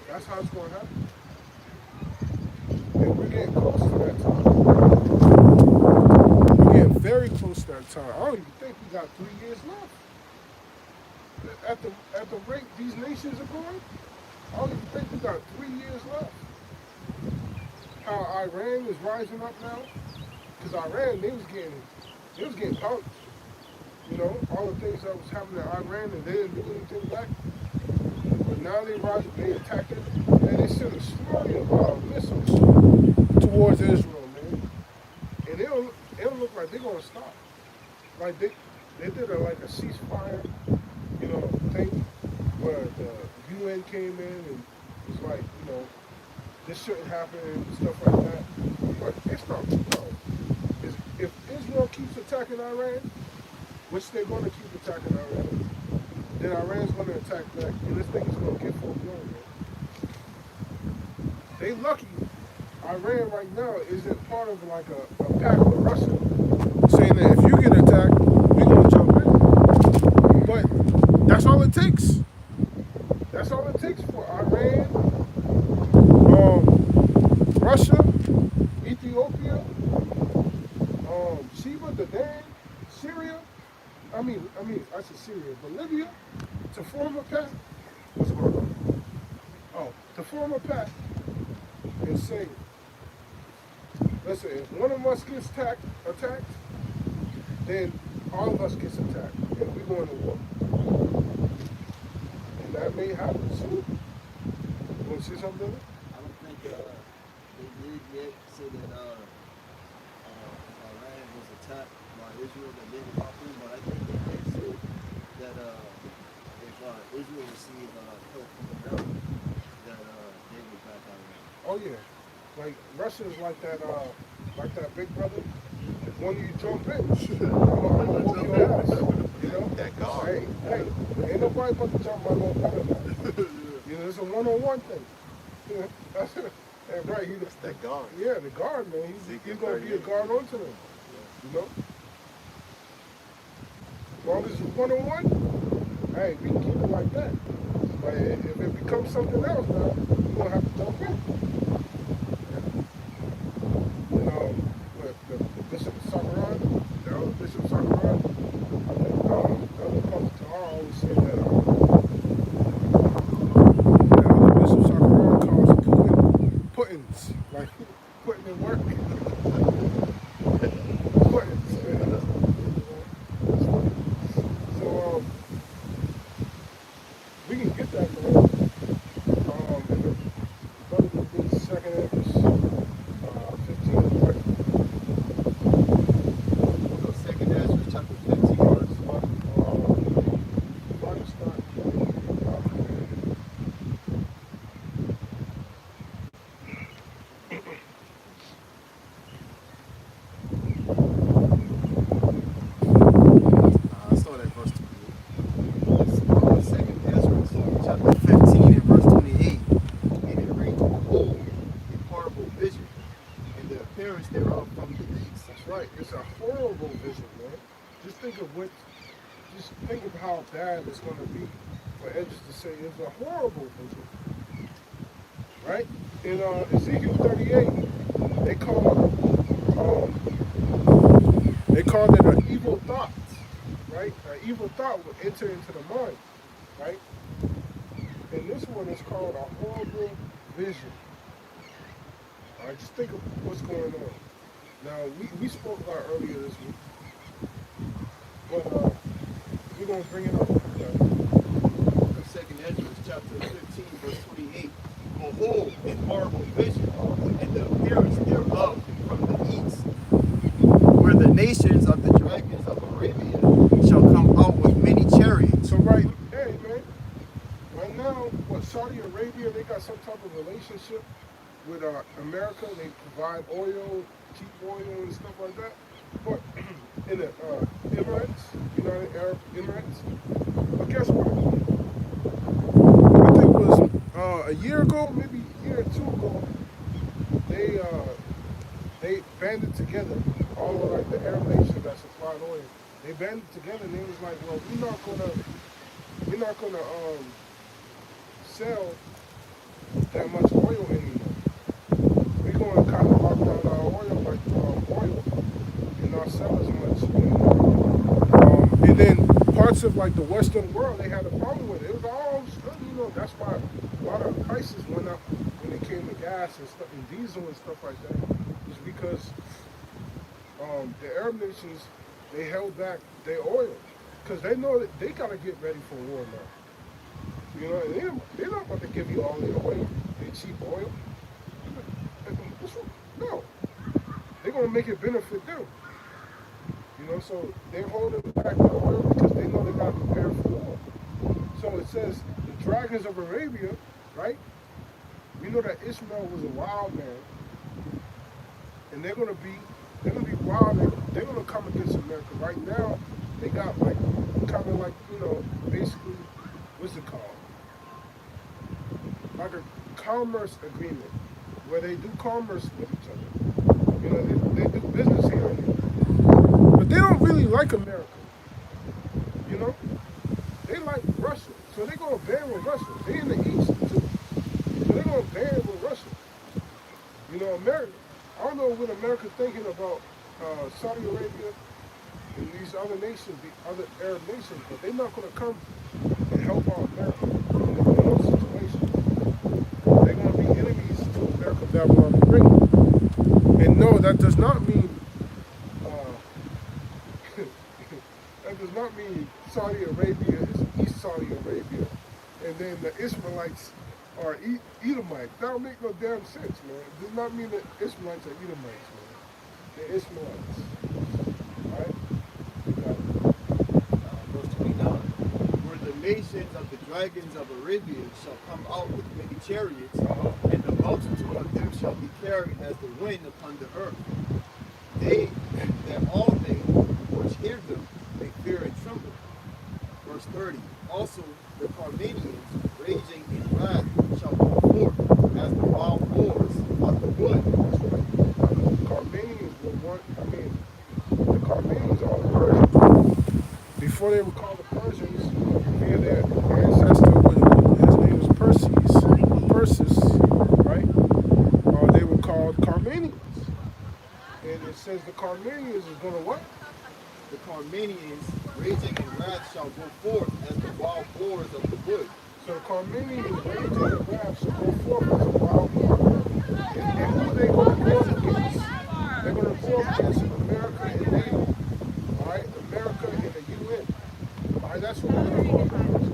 That's how it's going to happen. And we're getting close to that time. We're getting very close to that time. I don't even think we got 3 years left. At the rate these nations are going, I don't even think we got 3 years left. How Iran is rising up now. Because Iran, they was getting pumped. You know, all the things that was happening in Iran and they didn't do anything back. But now they attacked it, and they sent a slurry of missiles towards Israel, man. And it don't look like they're gonna stop. Like they did like a ceasefire, you know, thing where the UN came in and was like, you know, this shouldn't happen and stuff like that. But it's not. No. If Israel keeps attacking Iran, which they're going to keep attacking Iran, then Iran's going to attack back, and this thing is going to get full blown, man. They lucky Iran right now isn't part of like a pact with Russia, saying that if you get attacked, we're going to jump in. But that's all it takes. That's all it takes for Iran, Russia, Ethiopia, Sheba, Sudan, Syria. I said Syria, but Libya, to form a pact. What's going on? Oh, to form a pact and say, listen, if one of us gets attacked, then all of us gets attacked, and we're going to war. And that may happen soon. You want to say something? I don't think they did yet say that Iran was attacked by Israel that didn't happen, but I think they did say that if Israel received help from America, that they would back Iran. Oh yeah, like Russia is like that big brother. If one of you jump in, I'm gonna whoop your ass. You know? That guard. Hey, ain't nobody but to jump my little brother. You know, it's a one-on-one thing. You know, that's it. Hey, right, That's that guard. yeah, the guard, man. He's gonna be a guard onto them. You know? As long as it's one-on-one, hey, we can keep it like that. But if it becomes something else now, we're gonna have to jump in. And the Bishop Sakaran, the other Bishop Sakaran, the other Pastor Tahar always said that the other Bishop Sakaran calls puttings, like putting in work. Puttings, man. So we can get that, man. Brother can do the second Amos, 15 and 3. So 2 Ezra chapter 15, verse 1. think of how bad it's going to be for Edges to say it's a horrible vision, right? In Ezekiel 38, they called it an evil thought, right? An evil thought would enter into the mind, right? And this one is called a horrible vision. All right, just think of what's going on. Now, we spoke about it earlier this week, but we're going to bring it up. Okay? Second Ezra chapter 15, verse 28. Behold, a horrible vision, and the appearance thereof from the east, where the nations of the dragons of Arabia shall come out with many chariots. So right now, what, Saudi Arabia, they got some type of relationship with America. They provide oil, cheap oil and stuff like that. But in the Emirates, United Arab Emirates, but guess what? I think it was a year ago, maybe a year or two ago, they banded together, all of like the Arab nations that supplied oil. They banded together and they was like, well, we're not gonna sell that much oil anymore. We're gonna kind of lock down our oil and not sell as much anymore. And then parts of like the Western world, they had a problem with it. It was all, that's why a lot of prices went up when it came to gas and stuff, and diesel and stuff like that. It's because the Arab nations, they held back their oil because they know that they gotta get ready for war now. They're not about to give you all their oil, their cheap oil. No, they're gonna make it benefit them. So they're holding back the oil because they know they gotta prepare for war. So it says the dragons of Arabia, right? We know that Ishmael was a wild man, and they're gonna be wild. They're gonna come against America. Right now, they got like kind of like basically what's it called? Like a commerce agreement where they do commerce with each other. They do business here and there. But they don't really like America. They like Russia. So they're going to band with Russia. They in the East, too. So they're going to band with Russia. America, I don't know what America's thinking about Saudi Arabia and these other nations, the other Arab nations, but they're not going to come and help out America in those situations. They're going to be enemies to America that will bring. And no, that does not mean Saudi Arabia is East Saudi Arabia, and then the Ishmaelites are Edomites. That don't make no damn sense, man. It does not mean that Ishmaelites are Edomites, man. They're Ishmaelites. All right? Verse 29. Where the nations of the dragons of Arabia shall come out with many chariots, and the multitude of them shall be carried as the wind upon the earth. They that all they which hear them, they fear and tremble. Verse 30. Also the Carmanians, raging in wrath, shall go forth as the wild boars of the wood. Carmanians were the Carmanians are the Persians. Before they were called the Persians, via their ancestor, his name was Persis, right? They were called Carmanians. And it says the Carmanians is going to what? The Carmanians, raging in wrath, shall go forth as the wild boars of the wood. So the Carmanians, raging in wrath, shall go forth as a wild boar. And who are they going to go against? They're going to go against America and NATO. All right? America and the UN. All right? That's what they're going to go against.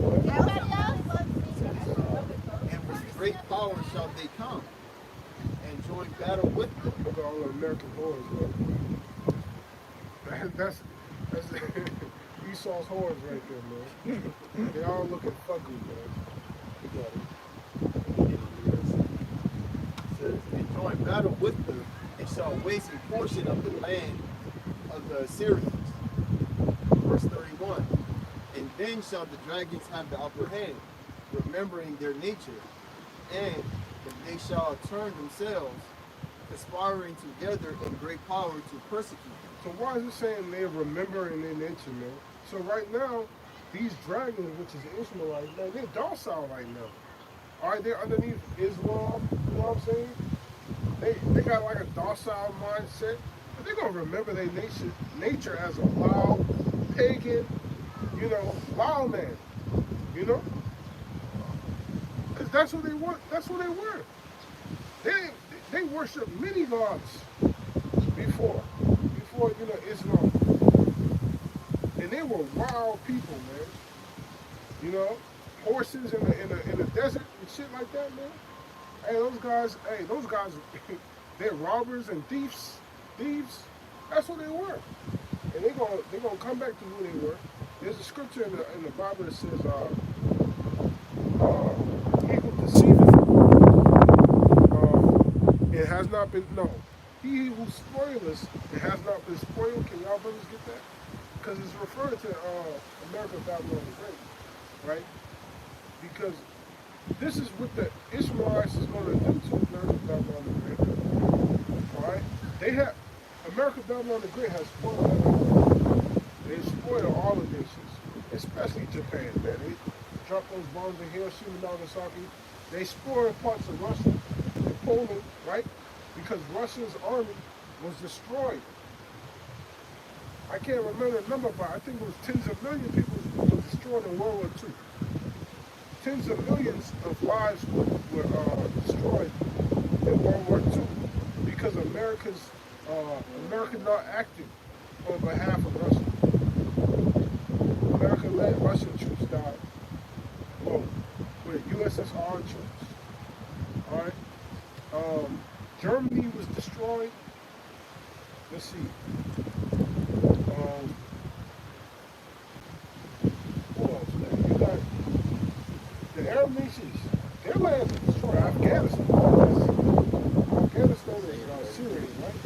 And with great power shall they come and join battle with them. Look at all the American boys, man. That's Esau's horns right there, man. They all looking fugly, man. You got it. It says, and join battle with them, and shall waste a portion of the land of the Assyrians. Verse 31. And then shall the dragons have the upper hand, remembering their nature, and they shall turn themselves, conspiring together in great power to persecute them. So why is it saying they're remembering their nature, man? So right now, these dragons, which is the Ishmaelites, man, they're docile right now. All right, they're underneath Islam. You know what I'm saying? They got like a docile mindset, but they're gonna remember their nature as a wild pagan, wild man. You know, because that's what they want. That's what they were. They worshiped many gods before Islam, and they were wild people, man. You know, horses in the desert and shit like that, man. Those guys, they're robbers and thieves. Thieves. That's what they were, and they're gonna come back to who they were. There's a scripture in the Bible that says, "He who deceiveth, it has not been no. He who spoileth, it has not been spoiled." Can y'all brothers get that? Because it's referring to America, Babylon the Great, right? Because this is what the Ishmaelites is going to do to America, Babylon the Great. All right? America, Babylon the Great has spoiled everything. They spoiled all the nations, especially Japan, man. They dropped those bombs in Hiroshima and Nagasaki. They spoiled parts of Russia and Poland, right? Because Russia's army was destroyed. I can't remember the number, but I think it was tens of millions of people were destroyed in World War II. Tens of millions of lives were destroyed in World War II because America not acting on behalf of Russia. America let Russian troops die alone with USSR troops. All right. Germany was destroyed. Let's see. Who else, man? You got the Arab nations. Their lands are destroyed. Afghanistan. Afghanistan is Syria, right?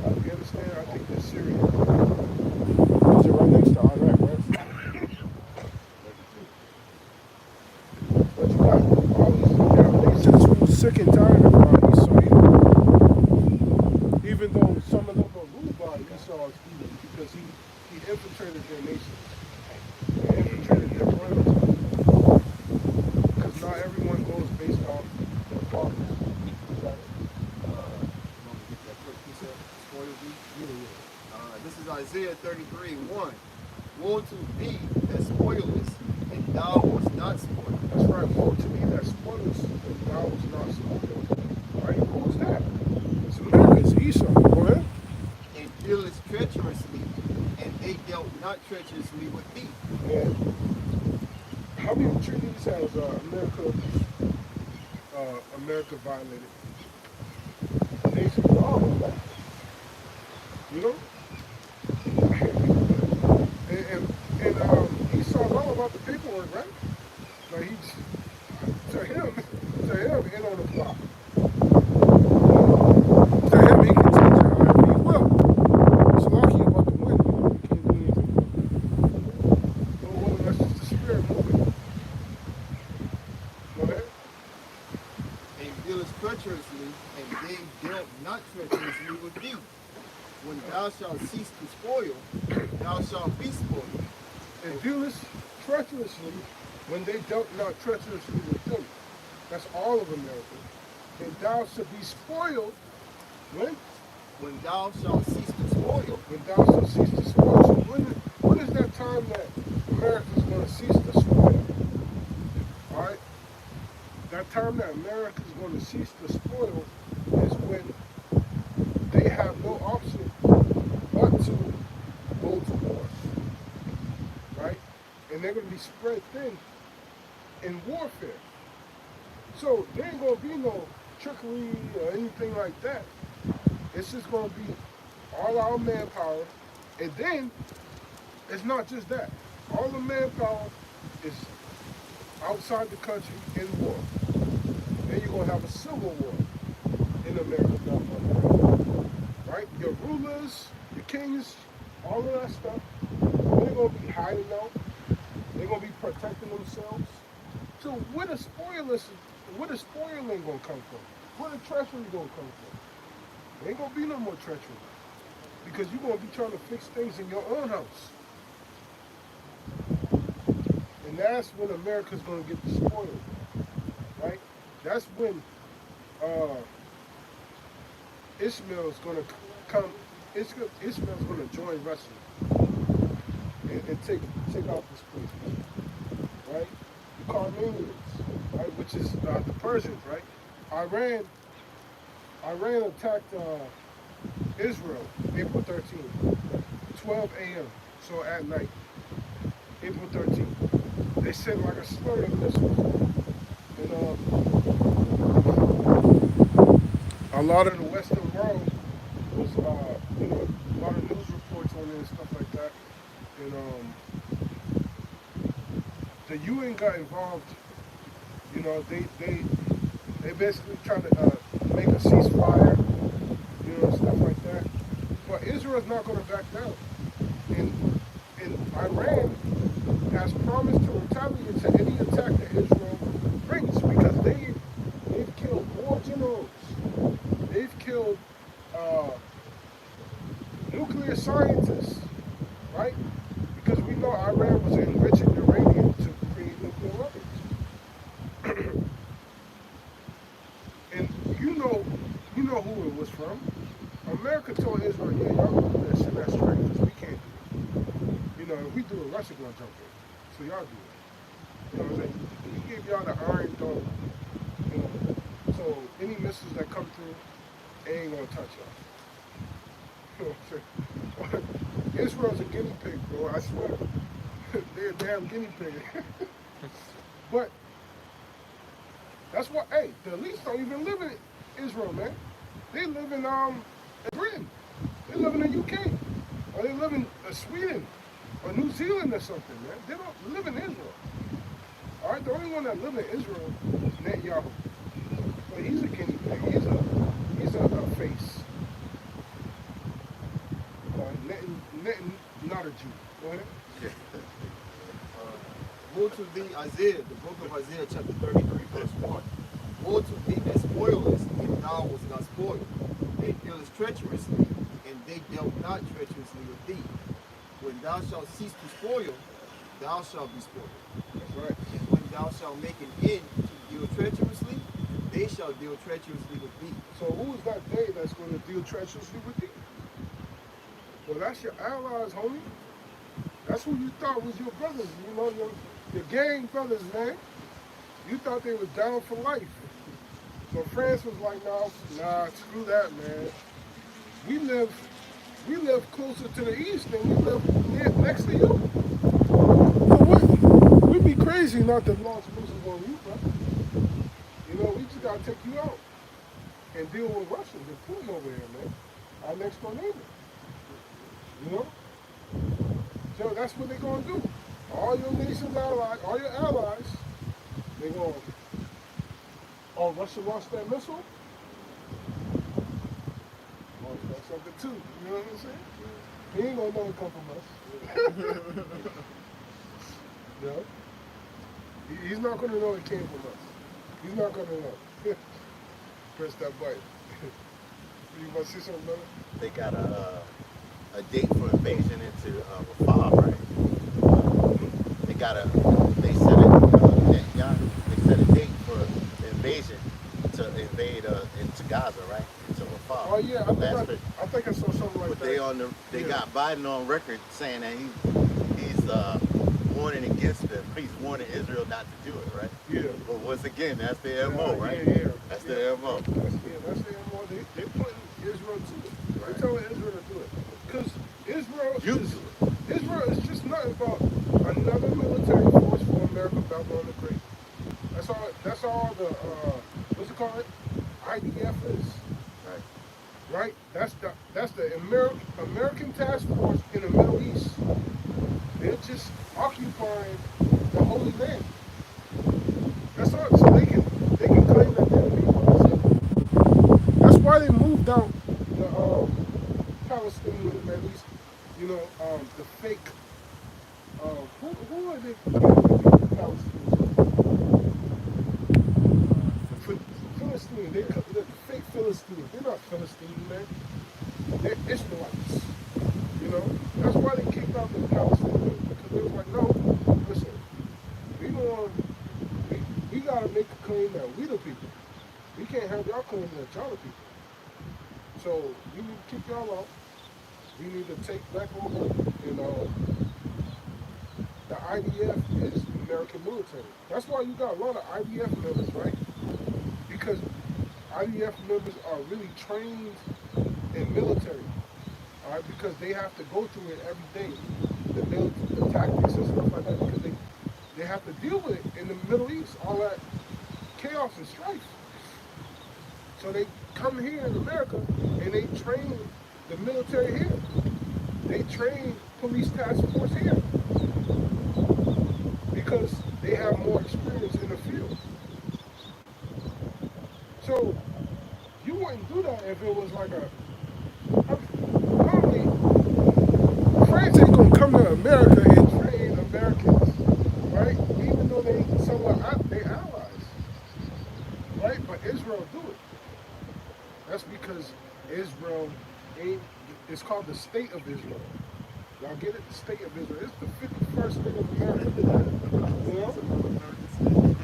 Afghanistan, I think that's Syria. Is it right next to Iraq, right? But you got all these Arab nations who are sick and tired of Esau. Even though some of them are ruled by Esau's evil, because he infiltrated their nations. He infiltrated their royalty. Because not everyone goes based on their fathers. This is Isaiah 33:1. Woe to thee that spoilest, and thou wast not spoiled. That's right. Woe to thee that spoilest, and thou was not spoiled. All right, who's that? It's America. It's Esau. Go ahead. And dealest treacherously, and they dealt not treacherously with thee. And how many treaties has America violated? Nations all of that. You know? And Esau's all about the paperwork, right? Like to him, it on the block. To him, he can change it however he will. It's lucky about the wind, you can't do anything. No one, that's just the spirit moving. Go ahead. And dealest treacherously, and they dealt not treacherously with thee. When thou shalt cease to spoil, thou shalt be spoiled. And dealest treacherously when they dealt not treacherously with them. That's all of America. And thou shalt be spoiled when? When thou shalt cease to spoil. When thou shalt cease to spoil. So when is that time that America is going to cease to spoil? All right? That time that America is going to cease to spoil is when they have no option but to go to war. Right? And they're going to be spread thin in warfare. So there ain't going to be no trickery or anything like that. It's just going to be all our manpower. And then it's not just that. All the manpower is outside the country in war. Then you're going to have a civil war in America. Right? Your rulers, your kings, all of that stuff, they're going to be hiding out. They're going to be protecting themselves. So where the spoiling going to come from? Where the treachery going to come from? There ain't going to be no more treachery. Because you're going to be trying to fix things in your own house. And that's when America's going to get despoiled, right? That's when Ishmael's going to come. Ishmael's going to join Russia and take out this place, right? The Carmenians, right, which is the Persians, right? Iran attacked Israel April 13th, 12 a.m. So at night, April 13th. They sent like a slurry of missiles, and a lot of the Western world was, a lot of news reports on it and stuff like that, and the UN got involved. You know, they basically trying to make a ceasefire, stuff like that. But Israel's not going to back down. And Iran has promised to retaliate to any attack that Israel brings because they've killed more generals. They've killed nuclear scientists, right? Because we know Iran was enriching uranium to create nuclear weapons. And you know who it was from. America told Israel, yeah, y'all gonna do that shit, that's right, because we can't do it. You know, if we do it, Russia gonna jump in. So y'all do it. You know what I'm saying? We gave y'all the Iron Dome. You know, so any missiles that come through, they ain't gonna touch y'all. You know what I'm saying? Israel's a guinea pig, bro, I swear. They're a damn guinea pig. But that's why, hey, the elites don't even live in Israel, man. They live in Britain. They live in the UK. Or they live in Sweden or New Zealand or something, man. They don't live in Israel. All right, the only one that lives in Israel is Netanyahu. But he's a guinea pig. He's a face. Not a Jew. Go ahead. Woe to thee, Isaiah, the book of Isaiah, chapter 33, verse 1. Woe to thee that spoilest, and thou was not spoiled. They dealest treacherously, and they dealt not treacherously with thee. When thou shalt cease to spoil, thou shalt be spoiled. That's right. And when thou shalt make an end to deal treacherously, they shall deal treacherously with thee. So who is that they that's going to deal treacherously with thee? Well, that's your allies, homie. That's who you thought was your brothers, your gang brothers, man. You thought they were down for life. So France was like, nah, screw that, man. We live closer to the east than we live next to you. So we'd be crazy not to launch missiles on you, bro. We just gotta take you out and deal with Russians and Putin over here, man. Our next door neighbor. So that's what they're gonna do. All your nations allies, all your allies, they're gonna, Russia lost that missile? That's something too, you know what I'm saying? He ain't gonna know it come from us. No. He's not gonna know it came from us. He's not gonna know. Press that button. You want to see something, brother? They got a date for invasion into Rafah, right? They set a date for the invasion to invade into Gaza, right? Into Rafah. Oh yeah, I think I saw something like but that. They got Biden on record saying that he's warning against them. He's warning Israel not to do it, right? Yeah. But once again, that's the MO, right? Yeah. That's the MO. That's the MO. They're putting Israel to it. They're telling Israel to do it. Because Israel is just nothing but another military force for America, Babylon the Great. That's all the what's it called? IDF is. Right? That's the American task force in the Middle East. They're just occupying the Holy Land. That's all. So they can claim that they're the people. That's why they moved out the Palestinian Middle East. The fake. Who are they? Palestinians. Philistine. They're fake Philistines. They're not Philistines, man. They're Israelites. That's why they kicked out the Palestinians, because they was like, no, listen, We the people. We can't have y'all coming at y'all the people. So we need to kick y'all out. We need to take back over. And the IDF is American military. That's why you got a lot of IDF members, right? Because IDF members are really trained in military, all right? Because they have to go through it every day, the tactics and stuff like that, because they have to deal with it in the Middle East, all that chaos and strife. So they come here in America and they train the military here. They train police task force here because they have more experience in the field. So you wouldn't do that if it was like normally, France ain't gonna come to America and train Americans, right? Even though they somewhat they allies, right? But Israel do it. That's because Israel ain't. It's called the State of Israel. Y'all get it? The State of Israel. It's the 51st state of America. You know?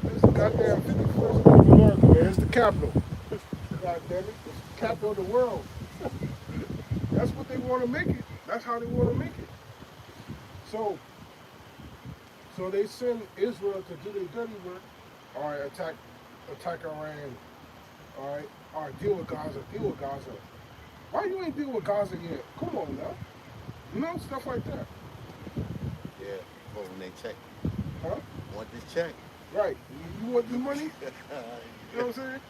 It's the goddamn 51st state of America, man. It's the capital. God damn it. It's the capital of the world. That's what they want to make it. That's how they want to make it. So they send Israel to do their dirty work. All right, attack Iran. All right, deal with Gaza. Why you ain't deal with Gaza yet? Come on now. You know, stuff like that. Yeah, but when they check, Huh? want this check. Right. You want the money? You know what I'm saying?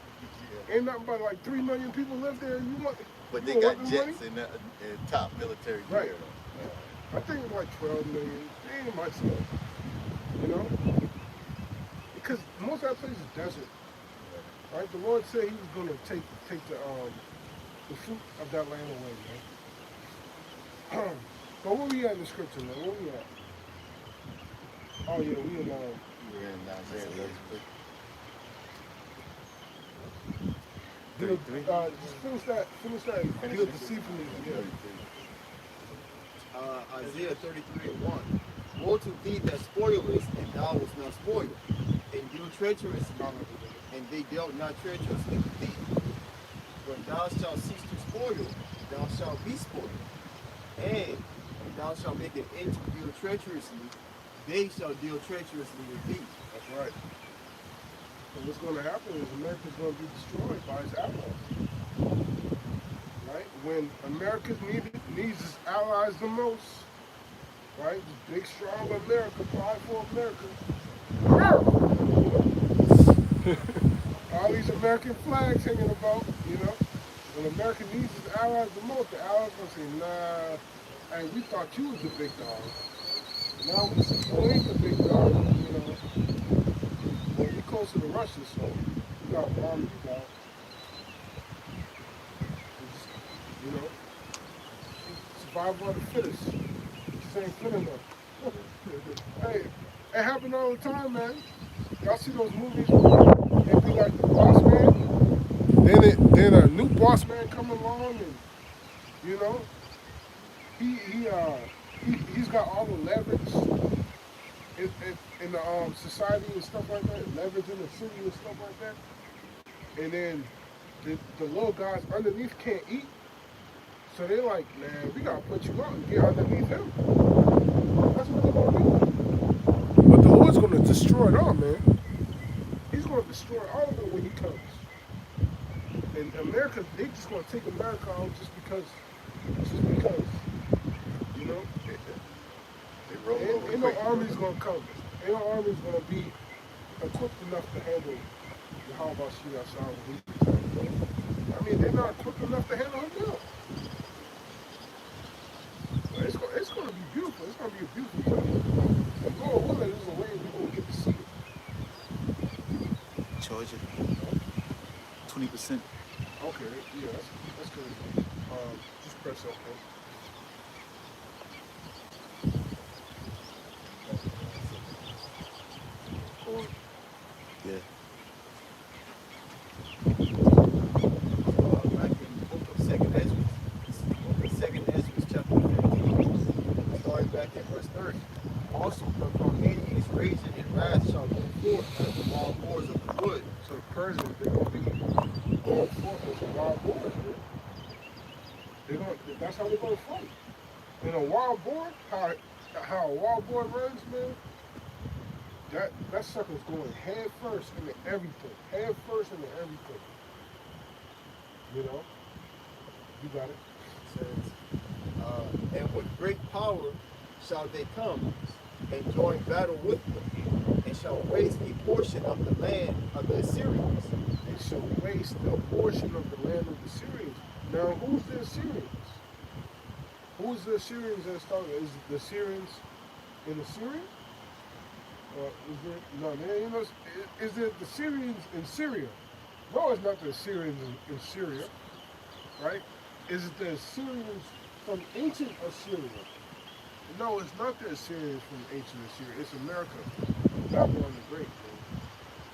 Yeah. Ain't nothing but like 3 million people live there. You want? But you they want got the jets money? in top military gear. Right. I think it's like 12 million. They ain't much though. You know? Because most of that place is desert. Right? The Lord said He was gonna take the fruit of that land away, man. But where we at in the scripture, man? Where we at? Oh yeah, we in We're in Isaiah 33. 33. Finish that. Deal deceitfully. Yeah. Isaiah 33:1. Woe to thee that spoilest, and thou wast not spoiled, and deal treacherously, and they dealt not treacherously with thee. When thou shalt cease to spoil, thou shalt be spoiled. And when thou shalt make an end to deal treacherously, they shall deal treacherously with thee. That's right. And what's going to happen is America's going to be destroyed by its allies. Right? When America needs its allies the most, right? This big, strong America, prideful America. All these American flags hanging about, you know. When America needs its allies the most, the allies going to say, nah, hey, we thought you was the big dog. Now we see you ain't the big dog, you know. Well, we closer to Russia, so we got to bomb you down. You know, survival of the fittest. This ain't good enough. Hey, it happen all the time, man. Y'all see those movies where they be like the boss man? Then a new boss man come along and, you know, he's got all the leverage in the society and stuff like that, leverage in the city and stuff like that. And then the little guys underneath can't eat. So they're like, man, we gotta put you out and get underneath him. That's what they're gonna do. But the Lord's gonna destroy it all, man. He's gonna destroy all of it when He comes. And America, they just gonna take America out just because, you know. They roll over Ain't no quick. army's gonna come. Ain't no army's gonna be equipped enough to handle the how about you outside with these. I mean, they're not equipped enough to handle him now. It's going to be beautiful. It's going to be a beautiful place. And Lord willing, there's a way we're going to get to see it. Georgia, 20%. Okay, yeah, that's good. Just press OK. Yeah. Back in the book of Second Ezra, chapter 15, starting back at verse 30. Also, from any raging in wrath shall go forth as the wild boars of the wood. So the Persians, they're going to be going forth as wild boars, man. That's how they're going to fight. And a wild boar, how a wild boar runs, man, that sucker's going head first into everything. Head first into everything. You know? You got it. It says, and with great power shall they come and join battle with them, and shall waste a portion of the land of the Assyrians. They shall waste a portion of the land of the Syrians. Now, who's the Assyrians? Who's the Assyrians that started? Is the Syrians in Assyria? Or is it, no, you know, is it the Syrians in Syria? No, it's not the Assyrians in Syria, right? Is it the Assyrians from ancient Assyria? No, it's not the Assyrians from ancient Assyria. It's America, Babylon the Great. Man.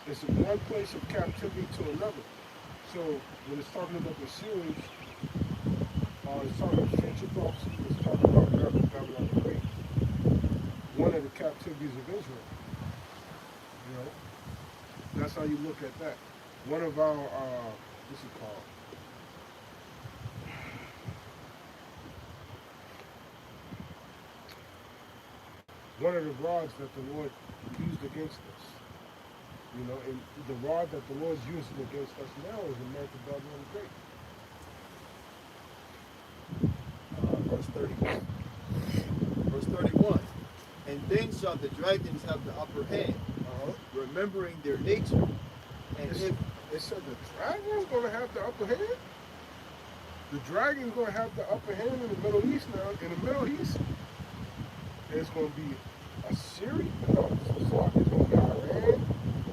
It's from one place of captivity to another. So when it's talking about the Assyrians, it's talking about future prophecy. It's talking about Babylon the Great, one of the captivities of Israel. You know, that's how you look at that. One of our what's it called? One of the rods that the Lord used against us. You know, and the rod that the Lord's using against us now is America, Babylon the Great. Verse 31. Verse 31. And then shall the dragons have the upper hand, remembering their nature. And They said the dragon's going to have the upper hand? The dragon's going to have the upper hand in the Middle East now. In the Middle East, it's going to be Assyria. No, it's going to be Iran.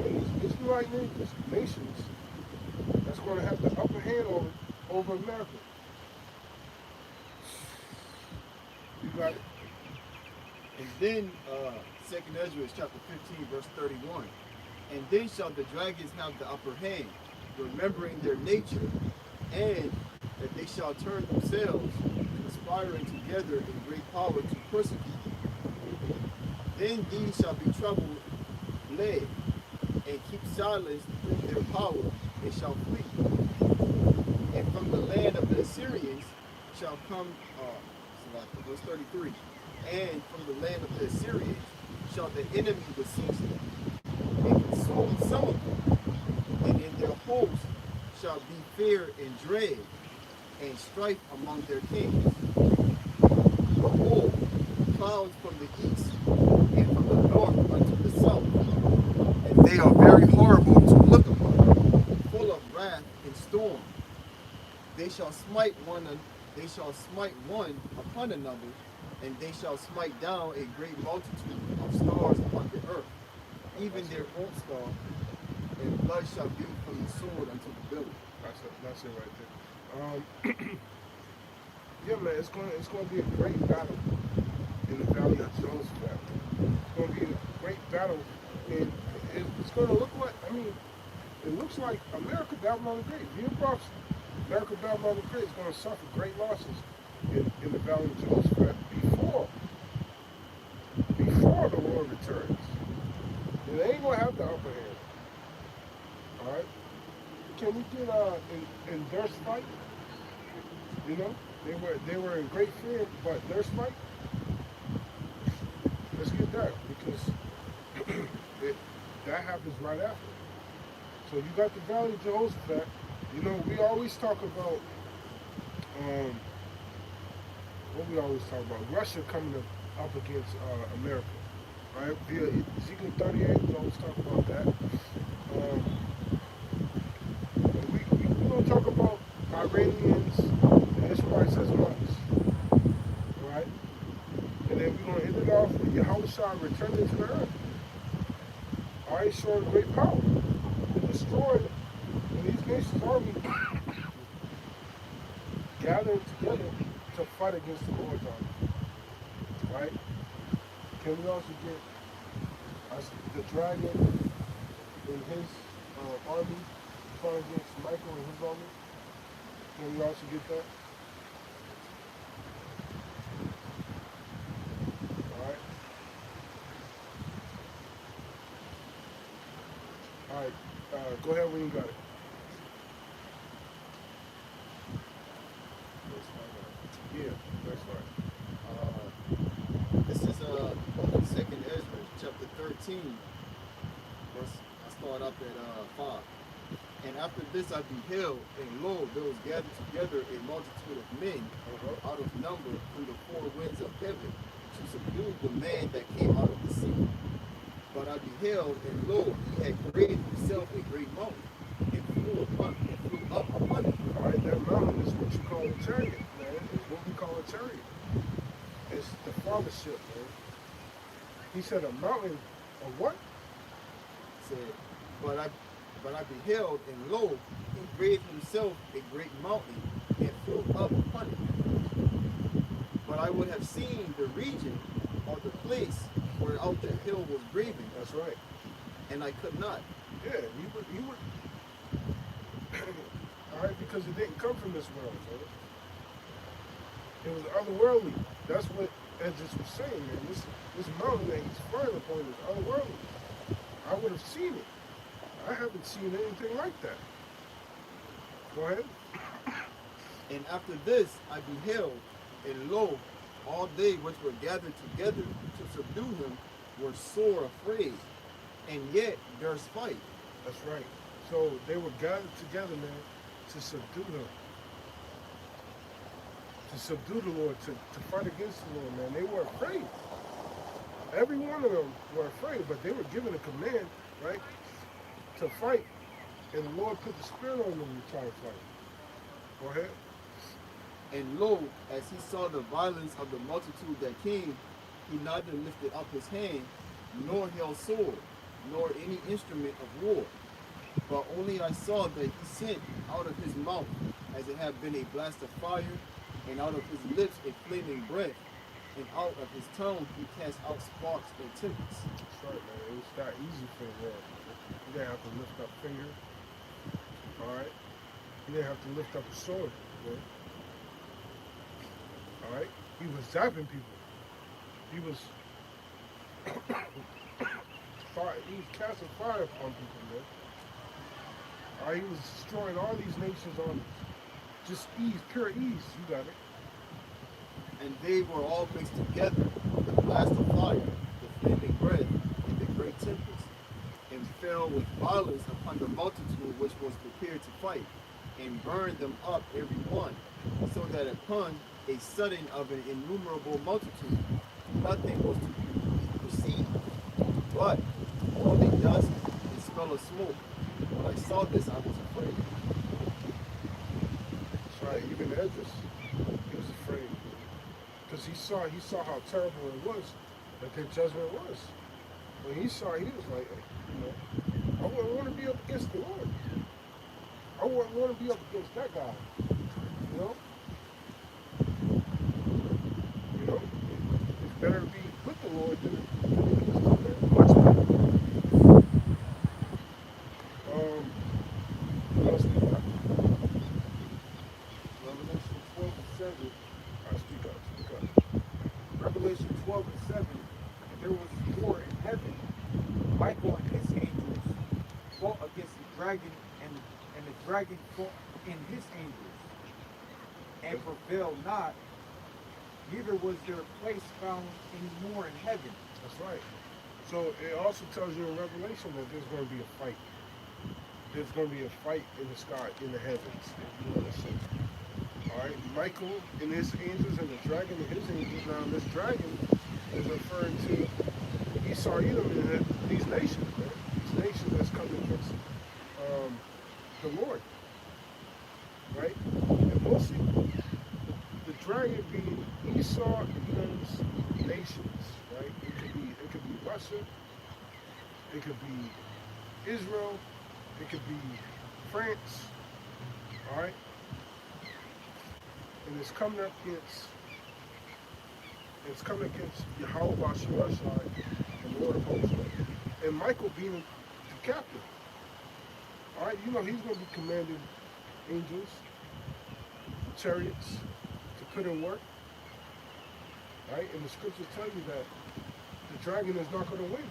And these Israelite nations that's going to have the upper hand over America. You got it? And then, 2nd Ezra chapter 15, verse 31. And then shall the dragons have the upper hand, remembering their nature, and that they shall turn themselves, conspiring together in great power to persecute. Then these shall be troubled, led, and keep silence in their power, they shall flee. And from the land of the Assyrians shall come, verse 33, and from the land of the Assyrians shall the enemy besiege them, and consume some of them, and in their hosts shall be fear and dread, and strife among their kings. Behold, clouds from the east, and from the north unto the south, and they are very horrible to look upon, full of wrath and storm. They shall smite one upon another, and they shall smite down a great multitude of stars upon the earth, even their own star, and blood shall be from the sword unto the belly. That's it right there. Yeah, man, it's going to be a great battle in the Valley of Jehoshaphat. It's going to be a great battle, and it's going to look like, it looks like America, Babylon the Great. Via prophecy, America, Babylon the Great is going to suffer great losses in the Valley of Jehoshaphat before the Lord returns. And they ain't going to have the upper hand. All right? Can we get in their fight? You know, they were in great fear, but their fight. Let's get that because that happens right after. So you got the Valley of Jehoshaphat. You know, we always talk about what we always talk about. Russia coming up against America, right? Via Ezekiel 38, we always talk about that. We don't talk about Iranians and Israelites as much, right? And then we're going to end it off with Yahushua returning to the earth. All right, showing great power to destroy these nations' army gathering together to fight against the Lord's army. Right? Can we also get the dragon in his army fight against Michael and his army? Can we also get that? Alright? All right, go ahead when you got it. Yeah, that's right. This is Second Ezra, chapter 13. Verse, I start up at 5. And after this I beheld, and lo, there was gathered together a multitude of men out of number from the four winds of heaven to subdue the man that came out of the sea. But I beheld, and lo, he had created himself a great mountain, and flew up upon it. All right, that mountain is what you call a chariot, man. It's what we call a chariot. It's the fathership, man. He said a mountain of what? Said, but I beheld, and lo, he created himself a great mountain, and flew up upon it. But I would have seen the region or the place where out the hill was graven, That's right. and I could not. Yeah, you would. All right, because it didn't come from this world, brother. It was otherworldly. That's what Edris was saying, man. This mountain that he's flying upon is otherworldly. I would have seen it. I haven't seen anything like that. Go ahead. And after this I beheld, and lo, all they which were gathered together to subdue him were sore afraid, and yet durst fight. That's right. So they were gathered together, man, to subdue him. To subdue the Lord, to fight against the Lord, man. They were afraid. Every one of them were afraid, but they were given a command, right, to fight. And the Lord put the spirit on them to try to fight. Go ahead. And lo, as he saw the violence of the multitude that came, he neither lifted up his hand, nor held sword, nor any instrument of war. But only I saw that he sent out of his mouth, as it had been a blast of fire, and out of his lips a flaming breath, and out of his tongue he cast out sparks and tempests. That's right, man. It's not easy for the Lord. You didn't have to lift up a finger. All right? You didn't have to lift up a sword. Right? All right? He was zapping people. He was fire. He was casting fire upon people, man. All right? He was destroying all these nations on just ease, pure ease. You got it. And they were all mixed together, the blast of fire, the flaming breath, and the great tempest, and fell with violence upon the multitude which was prepared to fight, and burned them up every one, so that upon a sudden of an innumerable multitude, nothing was to be perceived, but only dust and smell of smoke. When I saw this, I was afraid. That's right. Even Edris, he was afraid. Because he saw how terrible it was, that their judgment was. When he saw it, he was like, you know, I wouldn't want to be up against the Lord. I wouldn't want to be up against that guy. You know? You know? It's better to be with the Lord than against him, man. Much better. What else we got? Revelation 12 and 7. All right, speak up. Revelation 12 and 7. And there was war in heaven. Michael and his angels fought against the dragon, and the dragon fought in his angels, and prevailed not. Neither was their place found any more in heaven. That's right. So it also tells you in Revelation that there's going to be a fight. There's going to be a fight in the sky, in the heavens, if you want to say. All right, Michael and his angels and the dragon and his angels. Now, this dragon is referring to Esau, Edom, and these nations, man. These nations that's coming against the Lord, right? And mostly the dragon being Esau and Edom's nations, right? It could be Russia, it could be Israel, it could be France, all right? And it's coming against Yahweh Bashar and Lord of hosts. And Michael being the captain. All right, you know he's going to be commanding angels, chariots to put in work. Right? And the scriptures tell you that the dragon is not going to win.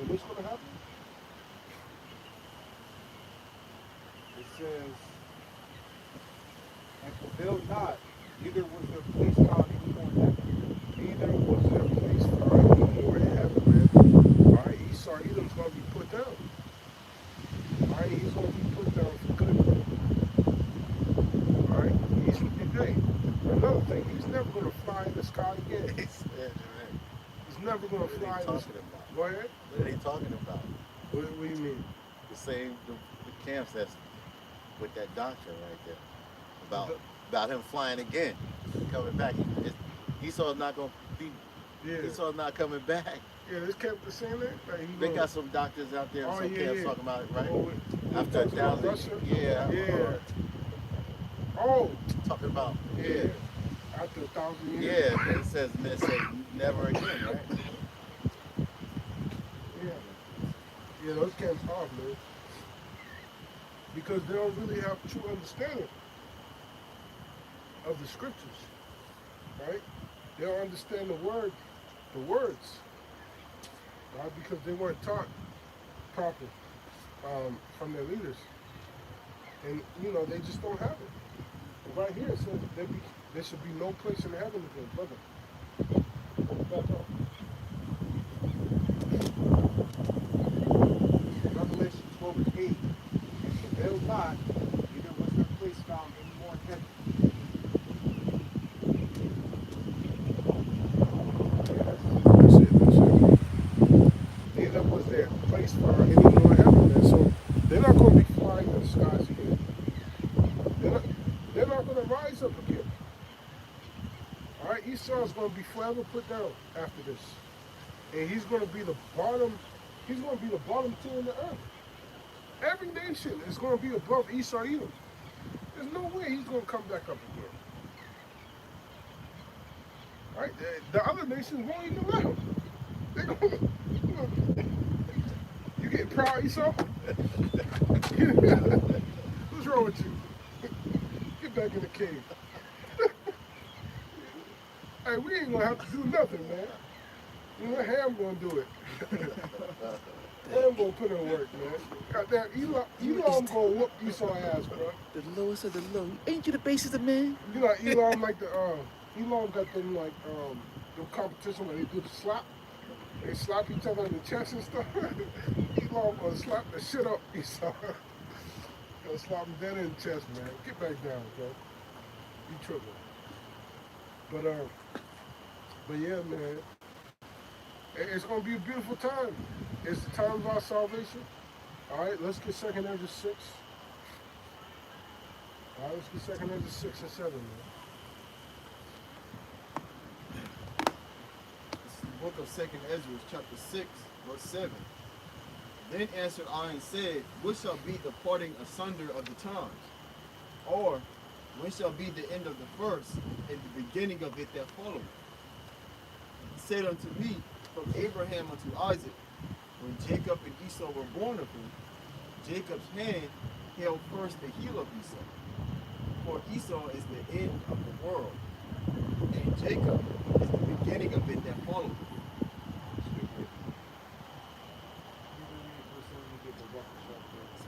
And what's going to happen? it says, and prevailed not, neither was their place found any more in heaven. Neither was their place found anymore in heaven, man. All right, Esau, Edom's going to be put down. All right, he's going to be put down for good. All right, hey, another thing, he's never going to fly in the sky again. He's never going to fly in the sky. Go ahead. What are they talking about? What do you mean? The same, the camps that's with that doctrine right there. About him flying again, coming back. Esau's not going to be, Esau's not coming back. Yeah, this kept the same thing. Like They got some doctors out there, some camps talking about it, right? Oh, After 1,000, yeah. Oh, talking about, after 1,000 years. Yeah, it says never again, right? Yeah, those camps off, man. Because they don't really have true understanding of the scriptures, right? They don't understand the words, right? Because they weren't taught proper from their leaders. And, you know, they just don't have it. And right here it says there should be no place in heaven again, brother. Back up. Revelation 12:8, and prevailed not, neither was their place found any more in heaven. That's it. Neither was their place found any more in heaven, man. So they're not going to be flying in the skies again. They're not going to rise up again. All right, Esau is going to be forever put down after this, and he's going to be the bottom. He's going to be the bottom two in the earth. Every nation is going to be above Esau Edom. There's no way he's going to come back up again. All right, the other nations won't even let him. They're going. You getting proud, Esau? What's wrong with you? Get back in the cave. Hey, we ain't gonna have to do nothing, man. You know, Ham gonna do it. Ham gonna put in work, man. Goddamn, Elam gonna whoop Esau ass, bro. The lowest of the low. Ain't you the basis of man? You know, Elam like Elam got them like the competition where they do the slap. They slap each other in the chest and stuff. Elam gonna slap the shit up Esau. Gonna slap him dead in the chest, man. Get back down, bro. You tripping. But yeah, man. It's gonna be a beautiful time. It's the time of our salvation. All right, let's get 2 Ezra 6. All right, let's get 2 Ezra 6 and 7, man. This is the book of 2 Ezra, chapter 6, verse 7. Then answered I and said, what shall be the parting asunder of the times? Or when shall be the end of the first and the beginning of it that followeth? He said unto me, from Abraham unto Isaac, when Jacob and Esau were born of him, Jacob's hand held first the heel of Esau. For Esau is the end of the world, and Jacob is the beginning of it that followeth.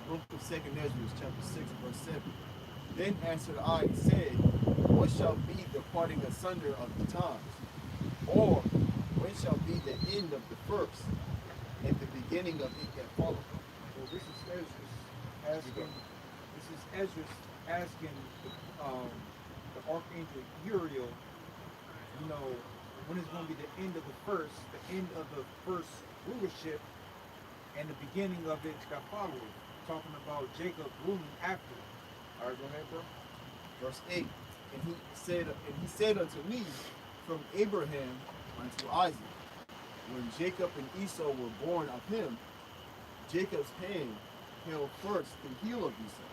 Book of 2 Ezra, chapter 6, verse 7. Then answered I and said, what shall be the parting asunder of the times? Or when shall be the end of the first and the beginning of it that followeth? Well, this is Ezra asking the archangel Uriel, you know, when is going to be the end of the first rulership, and the beginning of it that followeth. Talking about Jacob ruling after. All right, go ahead, bro. Verse 8. And he said unto me, from Abraham unto Isaac, when Jacob and Esau were born of him, Jacob's hand held first the heel of Esau.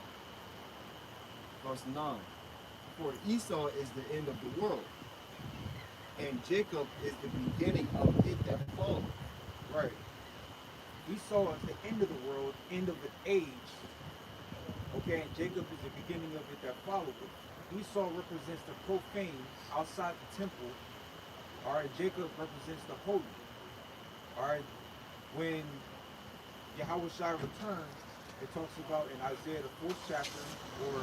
Verse 9. For Esau is the end of the world, and Jacob is the beginning of it that followeth. Right. Esau is the end of the world, end of the age. Okay, and Jacob is the beginning of it that followeth. Esau represents the profane outside the temple. All right, Jacob represents the holy. All right, when Yahweh Shai returns, it talks about in Isaiah the 4th chapter or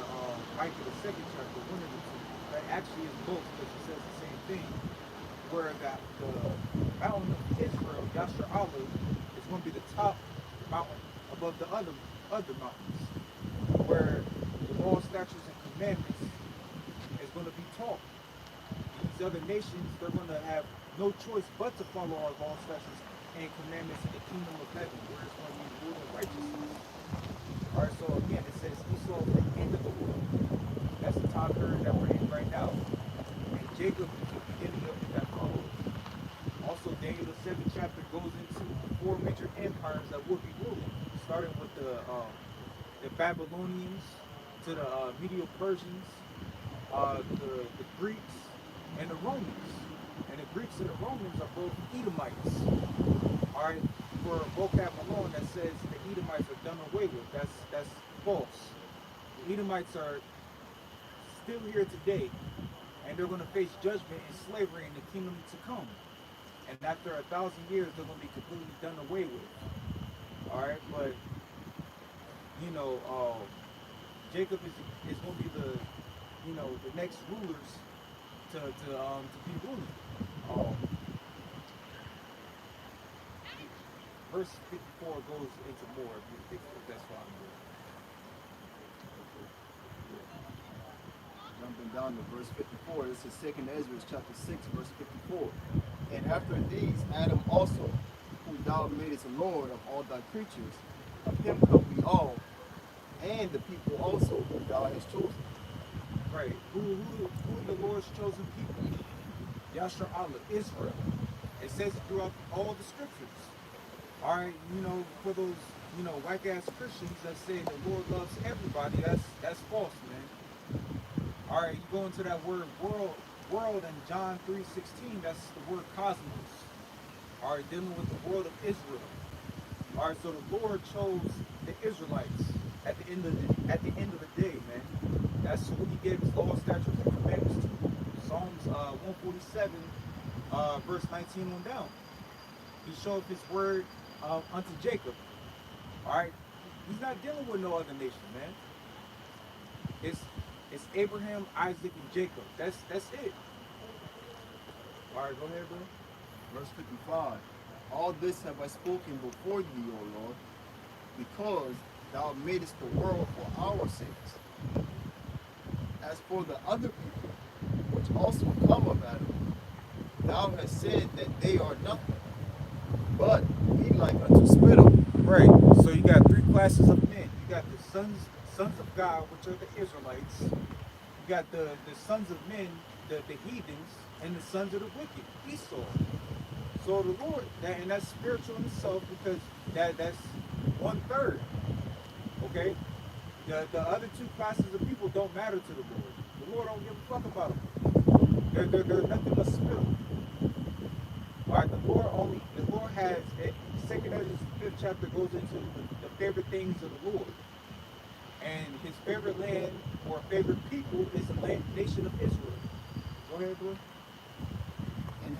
Micah the 2nd chapter, one of the two. That actually is both because it says the same thing. Where that the mountain of Israel, Yasher Allah, is going to be the top mountain above the other mountains, where the law, statutes, and commandments is going to be taught. These other nations, they're going to have no choice but to follow our law, statutes, and commandments in the kingdom of heaven, where it's going to be rule and righteousness. All right, so again, it says Esau is the end of the world. That's the time period that we're in right now. And Jacob is the beginning of it that follows. Also, Daniel the 7th chapter goes into the 4 major empires that would be ruling, starting with the Babylonians to the Medo-Persians, the Greeks, and the Romans. And the Greeks and the Romans are both Edomites. All right, for vocab alone that says the Edomites are done away with. That's false. The Edomites are still here today, and they're going to face judgment and slavery in the kingdom to come. And after 1,000 years, they're going to be completely done away with. All right, but you know, Jacob is going to be the next rulers to be ruling. Verse 54 goes into more if that's fine. Jumping down to verse 54, this is 2nd Ezra chapter 6, verse 54. And after these, Adam also, who thou madest Lord of all thy creatures, of him come we all, and the people also who thou hast chosen. Right. Who the Lord's chosen people? Yasher Allah, Israel. It says it throughout all the scriptures. All right, for those, whack ass Christians that say the Lord loves everybody, that's false, man. All right, you go into that word world in John 3:16, that's the word cosmos. All right, dealing with the world of Israel. All right, so the Lord chose the Israelites at the end of the day, man. That's who He gave His law, statutes, and commandments to. Psalms 147, verse 19 on down. He showed His word unto Jacob. All right, He's not dealing with no other nation, man. It's Abraham, Isaac, and Jacob. That's it. All right, go ahead, bro. Verse 55. All this have I spoken before thee, O Lord, because thou madest the world for our sakes. As for the other people, which also come of Adam, thou hast said that they are nothing, but be like unto spittle. Right. So you got 3 classes of men. You got the sons of God, which are the Israelites. You got the sons of men, the heathens, and the sons of the wicked, Esau. So the Lord, and that's spiritual in itself because that's 1/3. Okay? The other 2 classes of people don't matter to the Lord. The Lord don't give a fuck about them. They're nothing but spittle. All right, the Lord has, 2nd Ezra 5th chapter goes into the favorite things of the Lord. And His favorite land or favorite people is the nation of Israel. Go ahead, bro. And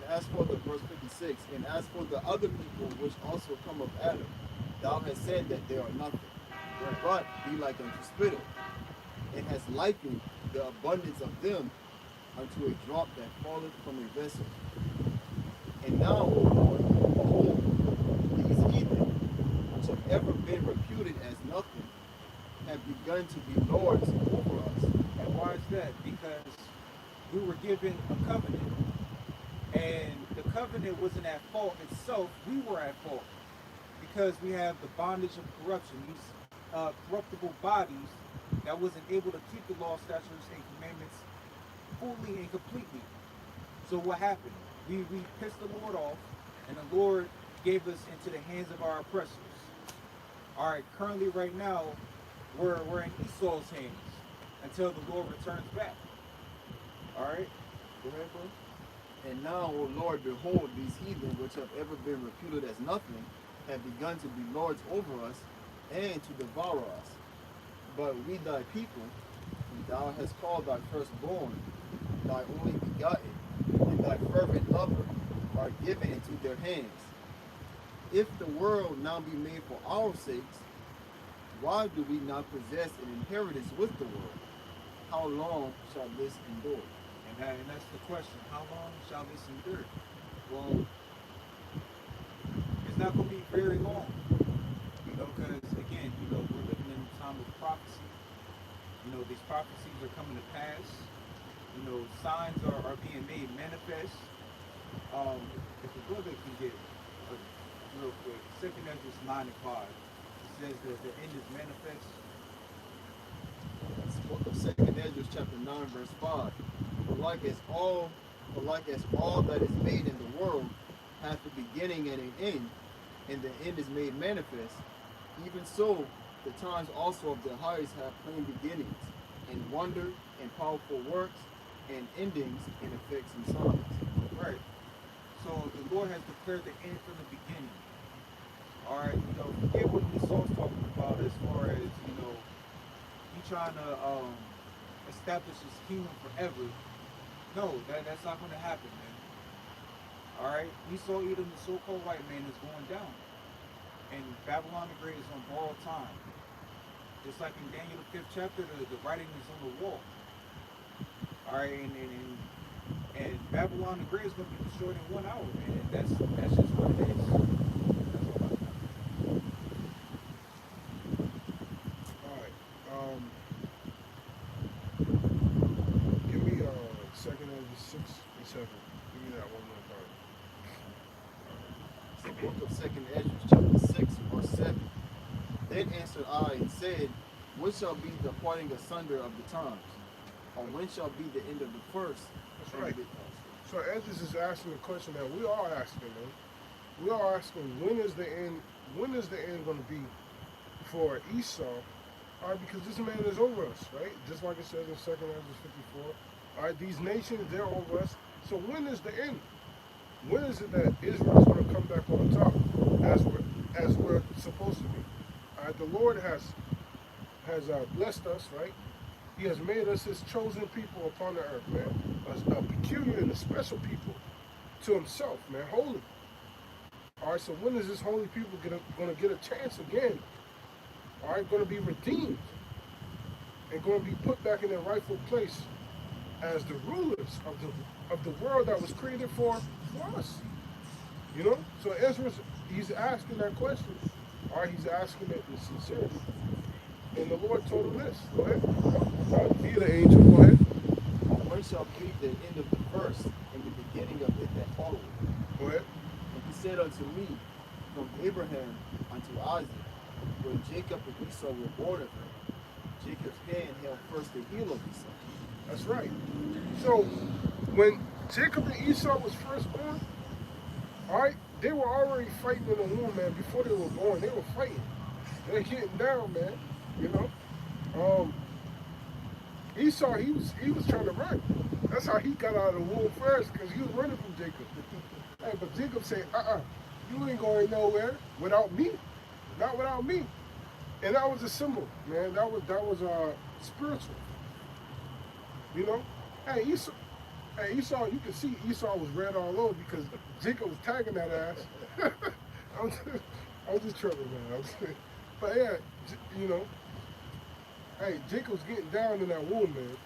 as for the verse 56, and as for the other people which also come of Adam, thou hast said that they are nothing, but be like unto spittle, and hast likened the abundance of them unto a drop that falleth from a vessel. And now, O Lord, behold, these heathen, which have ever been reputed as nothing, have begun to be lords over us. And why is that? Because we were given a covenant. And the covenant wasn't at fault itself. We were at fault. Because we have the bondage of corruption. These corruptible bodies that wasn't able to keep the law, statutes, and commandments fully and completely. So what happened? We pissed the Lord off, and the Lord gave us into the hands of our oppressors. All right, currently right now, we're in Esau's hands until the Lord returns back. All right, go ahead, bro. And now, O Lord, behold, these heathen which have ever been reputed as nothing have begun to be lords over us and to devour us. But we thy people, whom thou hast called thy firstborn, thy only begotten, and thy fervent lover, are given into their hands. if the world now be made for our sakes, why do we not possess an inheritance with the world? How long shall this endure? And that's the question. How long shall this endure? Well, It's not going to be very long. Because again, we're living in a time of prophecy. These prophecies are coming to pass. Signs are being made manifest. If the brother can get real quick, 2nd Ezra 9 and 5, it says that the end is manifest. it's the book of 2nd Ezra, chapter 9, verse 5. For like as all that is made in the world hath a beginning and an end, and the end is made manifest, even so the times also of the highest have plain beginnings, and wonder, and powerful works, and endings, and effects and signs. Right. So the Lord has declared the end from the beginning. All right. Forget what this song's talking about as far as he trying to establish his kingdom forever. No, that's not going to happen, man. All right. Esau, Edom, the so-called white man, is going down, and Babylon the Great is on borrowed time. Just like in Daniel the 5th chapter, the writing is on the wall. All right, and Babylon the Great is going to be destroyed in 1 hour, man. And that's just what it is. That's all I got. All right. Give me 2nd Ezra 6 and 7. Give me that one more time. It's the book of 2nd Ezra, chapter 6, verse 7. Then answered I and said, when shall be the parting asunder of the times? Or when shall be the end of the first? That's right. So Ezra is asking the question that we are asking, man. We are asking, when is the end? When is the end going to be for Esau? All right, because this man is over us, right? Just like it says in 2nd Ezra 54. All right, these nations, they're over us. So when is the end? When is it that Israel is going to come back on top as we're supposed to be? All right, the Lord has blessed us, right? He has made us his chosen people upon the earth, man. A peculiar and a special people to himself, man. Holy. All right, so when is this holy people going to get a chance again? All right, going to be redeemed and going to be put back in their rightful place as the rulers of the world that was created for us. So Ezra, he's asking that question. All right, he's asking it in sincerity. And the Lord told him this. Go ahead. Be the angel. Go ahead. When shall be the end of the first and the beginning of it that followeth? Go ahead. And he said unto me, from Abraham unto Isaac, when Jacob and Esau were born of her, Jacob's hand held first the heel of Esau. That's right. So when Jacob and Esau was first born, all right, they were already fighting in the womb, man. Before they were born, they were fighting. They're getting down, man. Esau, he was trying to run. That's how he got out of the womb first, because he was running from Jacob. Hey, but Jacob said, you ain't going nowhere without me. Not without me. And that was a symbol, man. That was spiritual. Hey, Esau, you can see Esau was red all over because Jacob was tagging that ass. I was just tripping, man. But yeah, hey, Jacob's getting down in that womb, man.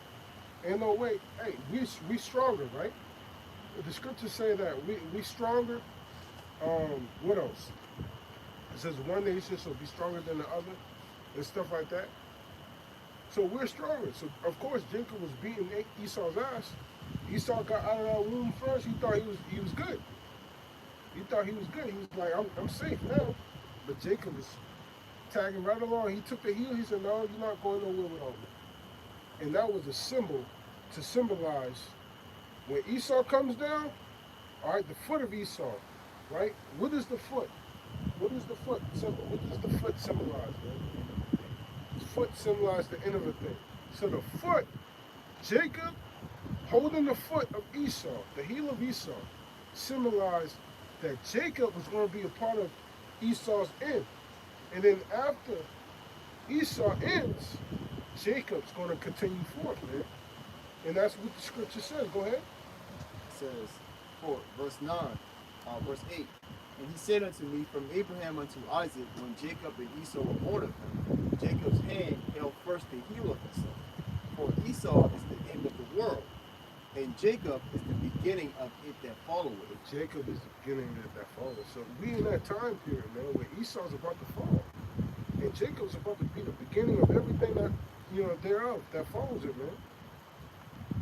Ain't no way. Hey, we stronger, right? The scriptures say that we stronger. What else? It says one nation shall be stronger than the other, and stuff like that. So we're stronger. So of course Jacob was beating Esau's ass. Esau got out of that womb first. He thought he was good. He thought he was good. He was like, I'm safe now. But Jacob was tagging right along. He took the heel. He said, no, you're not going nowhere without me. And that was a symbol to symbolize when Esau comes down, all right, the foot of Esau, right? What is the foot? What is the foot symbol? What does the foot symbolize, man? The foot symbolizes the end of a thing. So the foot, Jacob holding the foot of Esau, the heel of Esau, symbolized that Jacob was going to be a part of Esau's end. And then after Esau ends, Jacob's going to continue forth, man. And that's what the scripture says. Go ahead. It says, verse 8, And he said unto me, From Abraham unto Isaac, when Jacob and Esau were born of him, Jacob's hand held first the heel of Esau. For Esau is the end of the world, and Jacob is the beginning of it that followeth. Jacob is the beginning of that fall. So we in that time period, man, where Esau's about to fall. And Jacob's about to be the beginning of everything that, thereof, that follows it, man.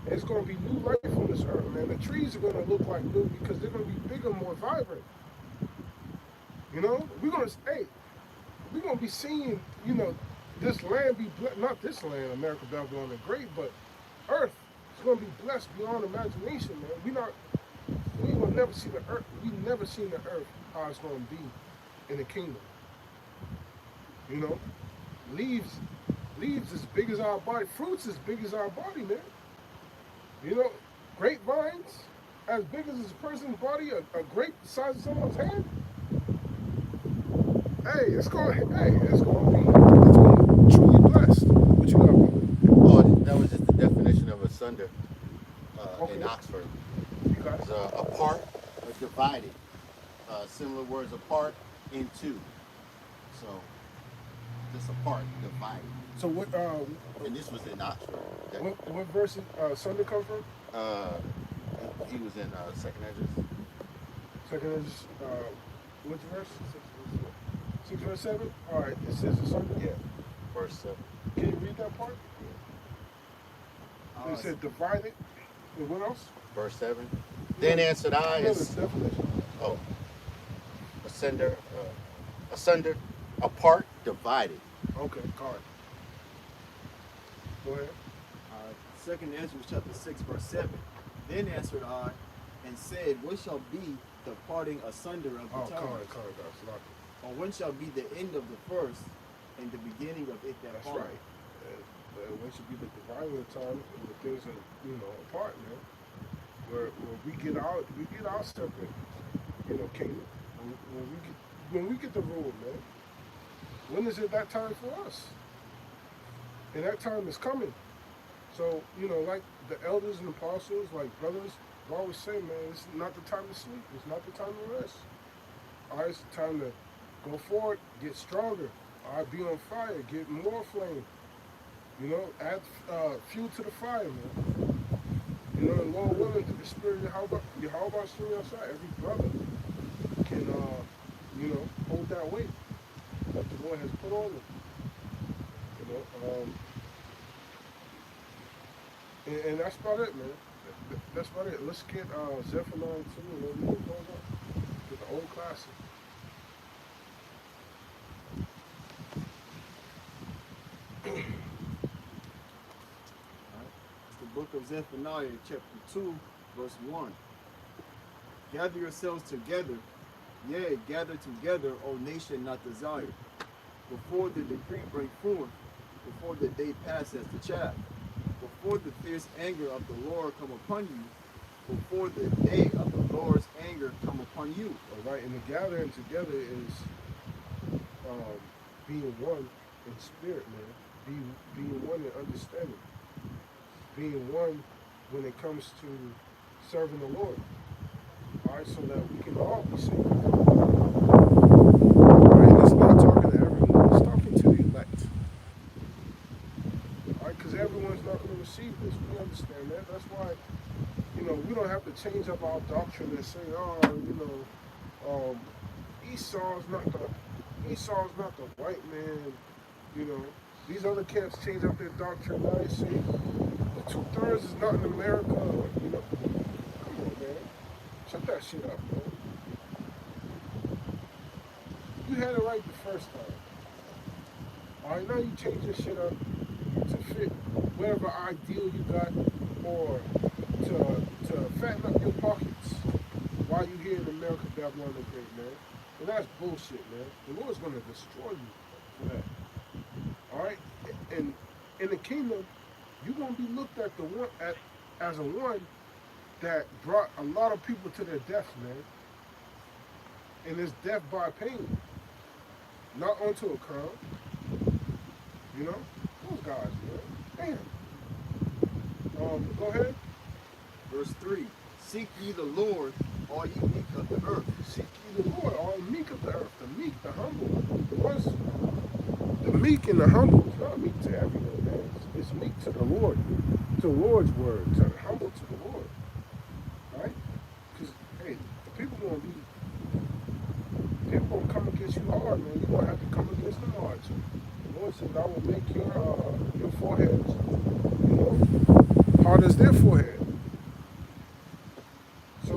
It's going to be new life on this earth, man. The trees are going to look like new because they're going to be bigger, more vibrant. We're going to be seeing, this land be blessed, not this land, America, Babylon, the Great, but earth is going to be blessed beyond imagination, man. We will never see the earth. We never seen the earth how it's going to be in the kingdom. Leaves as big as our body, fruits as big as our body, man. Grapevines as big as a person's body, a grape the size of someone's hand. It's going to be truly blessed. What you got, brother? Oh, that was just the definition of asunder Okay. in Oxford. You got it. It's apart or divided. Similar words, apart into. So, just apart, divided. So what? And this was in Oxford. What verse did Sunday come from? He was in Second Edges. Second is which verse? 6 verse 7. All right. It says the Sunday. Yeah, verse 7. Can you read that part? It said divided. And what else? Verse 7. Then answered I, No, the definition. oh, asunder, apart, divided. Okay, card. Go ahead. Second Ezra chapter 6, verse 7. Then answered I and said, What shall be the parting asunder of the times? Card, guys. Or when shall be the end of the first and the beginning of it that That's followeth? right. When should be the dividing of time and the things are, apart, man. Where we get our separate, kingdom. When we get the rule, man. When is it that time for us? And that time is coming. So, like the elders and apostles, like brothers, always say, man, it's not the time to sleep. It's not the time to rest. All right, it's the time to go forward, get stronger. All right, be on fire, get more flame. Add fuel to the fire, man. And Lord willing, through the Spirit of Yahweh Shemi outside, every brother can, hold that weight that the Lord has put on them. And that's about it, man. That's about it. Let's get Zephaniah 2 and then we can close up with the old classic. The book of Zephaniah, chapter 2, verse 1. Gather yourselves together, yea, gather together, O nation not desired, before the decree break forth, before the day pass as the chaff, before the fierce anger of the Lord come upon you, before the day of the Lord's anger come upon you. All right, and the gathering together is being one in spirit, man. Being one in understanding. Being one when it comes to serving the Lord. All right, so that we can all be saved. All right, it's not talking to everyone. It's talking to the elect. All right, because everyone's not going to receive this. We understand that. That's why, we don't have to change up our doctrine and say, Esau's not the white man. These other camps change up their doctrine. Now they say the 2/3 is not in America. Come on, man. Shut that shit up, man. You had it right the first time. All right, now you change this shit up to fit whatever ideal you got, or to fatten up your pockets while you here in America, Babylon the Great, man. And that's bullshit, man. The Lord's gonna destroy you for that. All right, and in the kingdom, you're gonna be looked at as a one that brought a lot of people to their death, man. And it's death by pain, not onto a crown. Those guys, man. Damn. Go ahead. Verse 3. Seek ye the Lord, all ye meek of the earth. Seek ye the Lord, all meek, the humble. What's the meek and the humble? It's not meek to everyone, man. It's meek to the Lord, to the Lord's word, to the humble to the Lord, right? Because hey, the people gonna come against you hard, man. You're gonna have to come against them hard too. The Lord said, I will make your foreheads, hard as their forehead. So,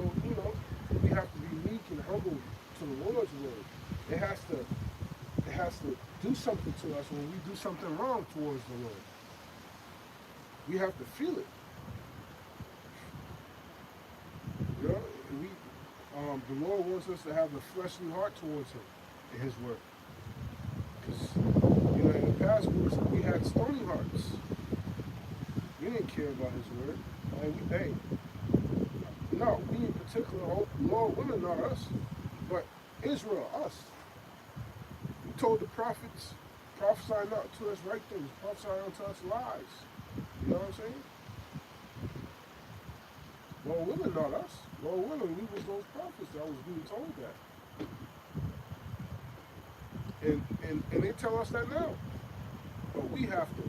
we have to be meek and humble to the Lord's word. It has to do something to us when we do something wrong towards the Lord. We have to feel it. The Lord wants us to have a fleshly heart towards Him in His word. Because, in the past we had stony hearts. We didn't care about His word. We in particular, Lord willing, not us, but Israel, us. He told the prophets, prophesy not to us right things, prophesy unto us lies. You know what I'm saying? Lord willing, not us. Lord willing, we was those prophets that was being told that. And they tell us that now. But we have to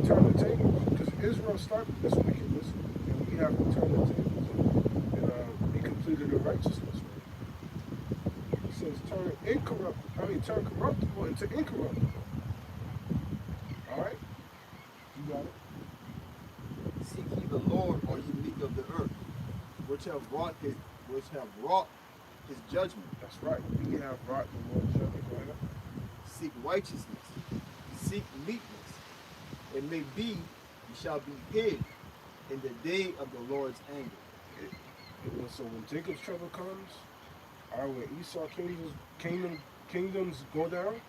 turn the tables. Because Israel started this wickedness, and we have to turn the tables and be completed in righteousness. Right? It says turn corruptible into incorruptible. Alright? You got it? Seek ye the Lord, all ye meek of the earth, which have wrought his judgment. That's right. We have wrought the Lord's judgment. Right? Seek righteousness, seek meekness. It may be ye shall be hid in the day of the Lord's anger. So when Jacob's trouble comes, when Esau kingdoms go down,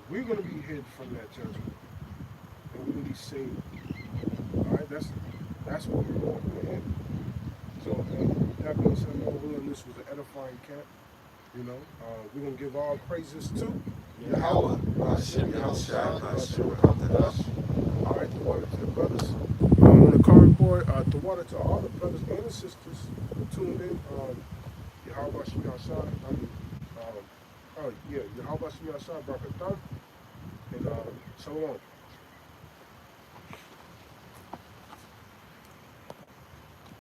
we're going to be hid from that judgment, and we're going to be saved. All right, that's what we're going to be. So that being said, Lord willing, this was an edifying camp. We're going to give all praises to Yahweh, Hashem, Yahushua, Hashem, all right, the water to the brothers on the card board, the water to all the brothers and the sisters who tuned in. Yahweh Hashem, Yahushua, Yahweh Hashem, Yahushua, Barakatan, and Shalom.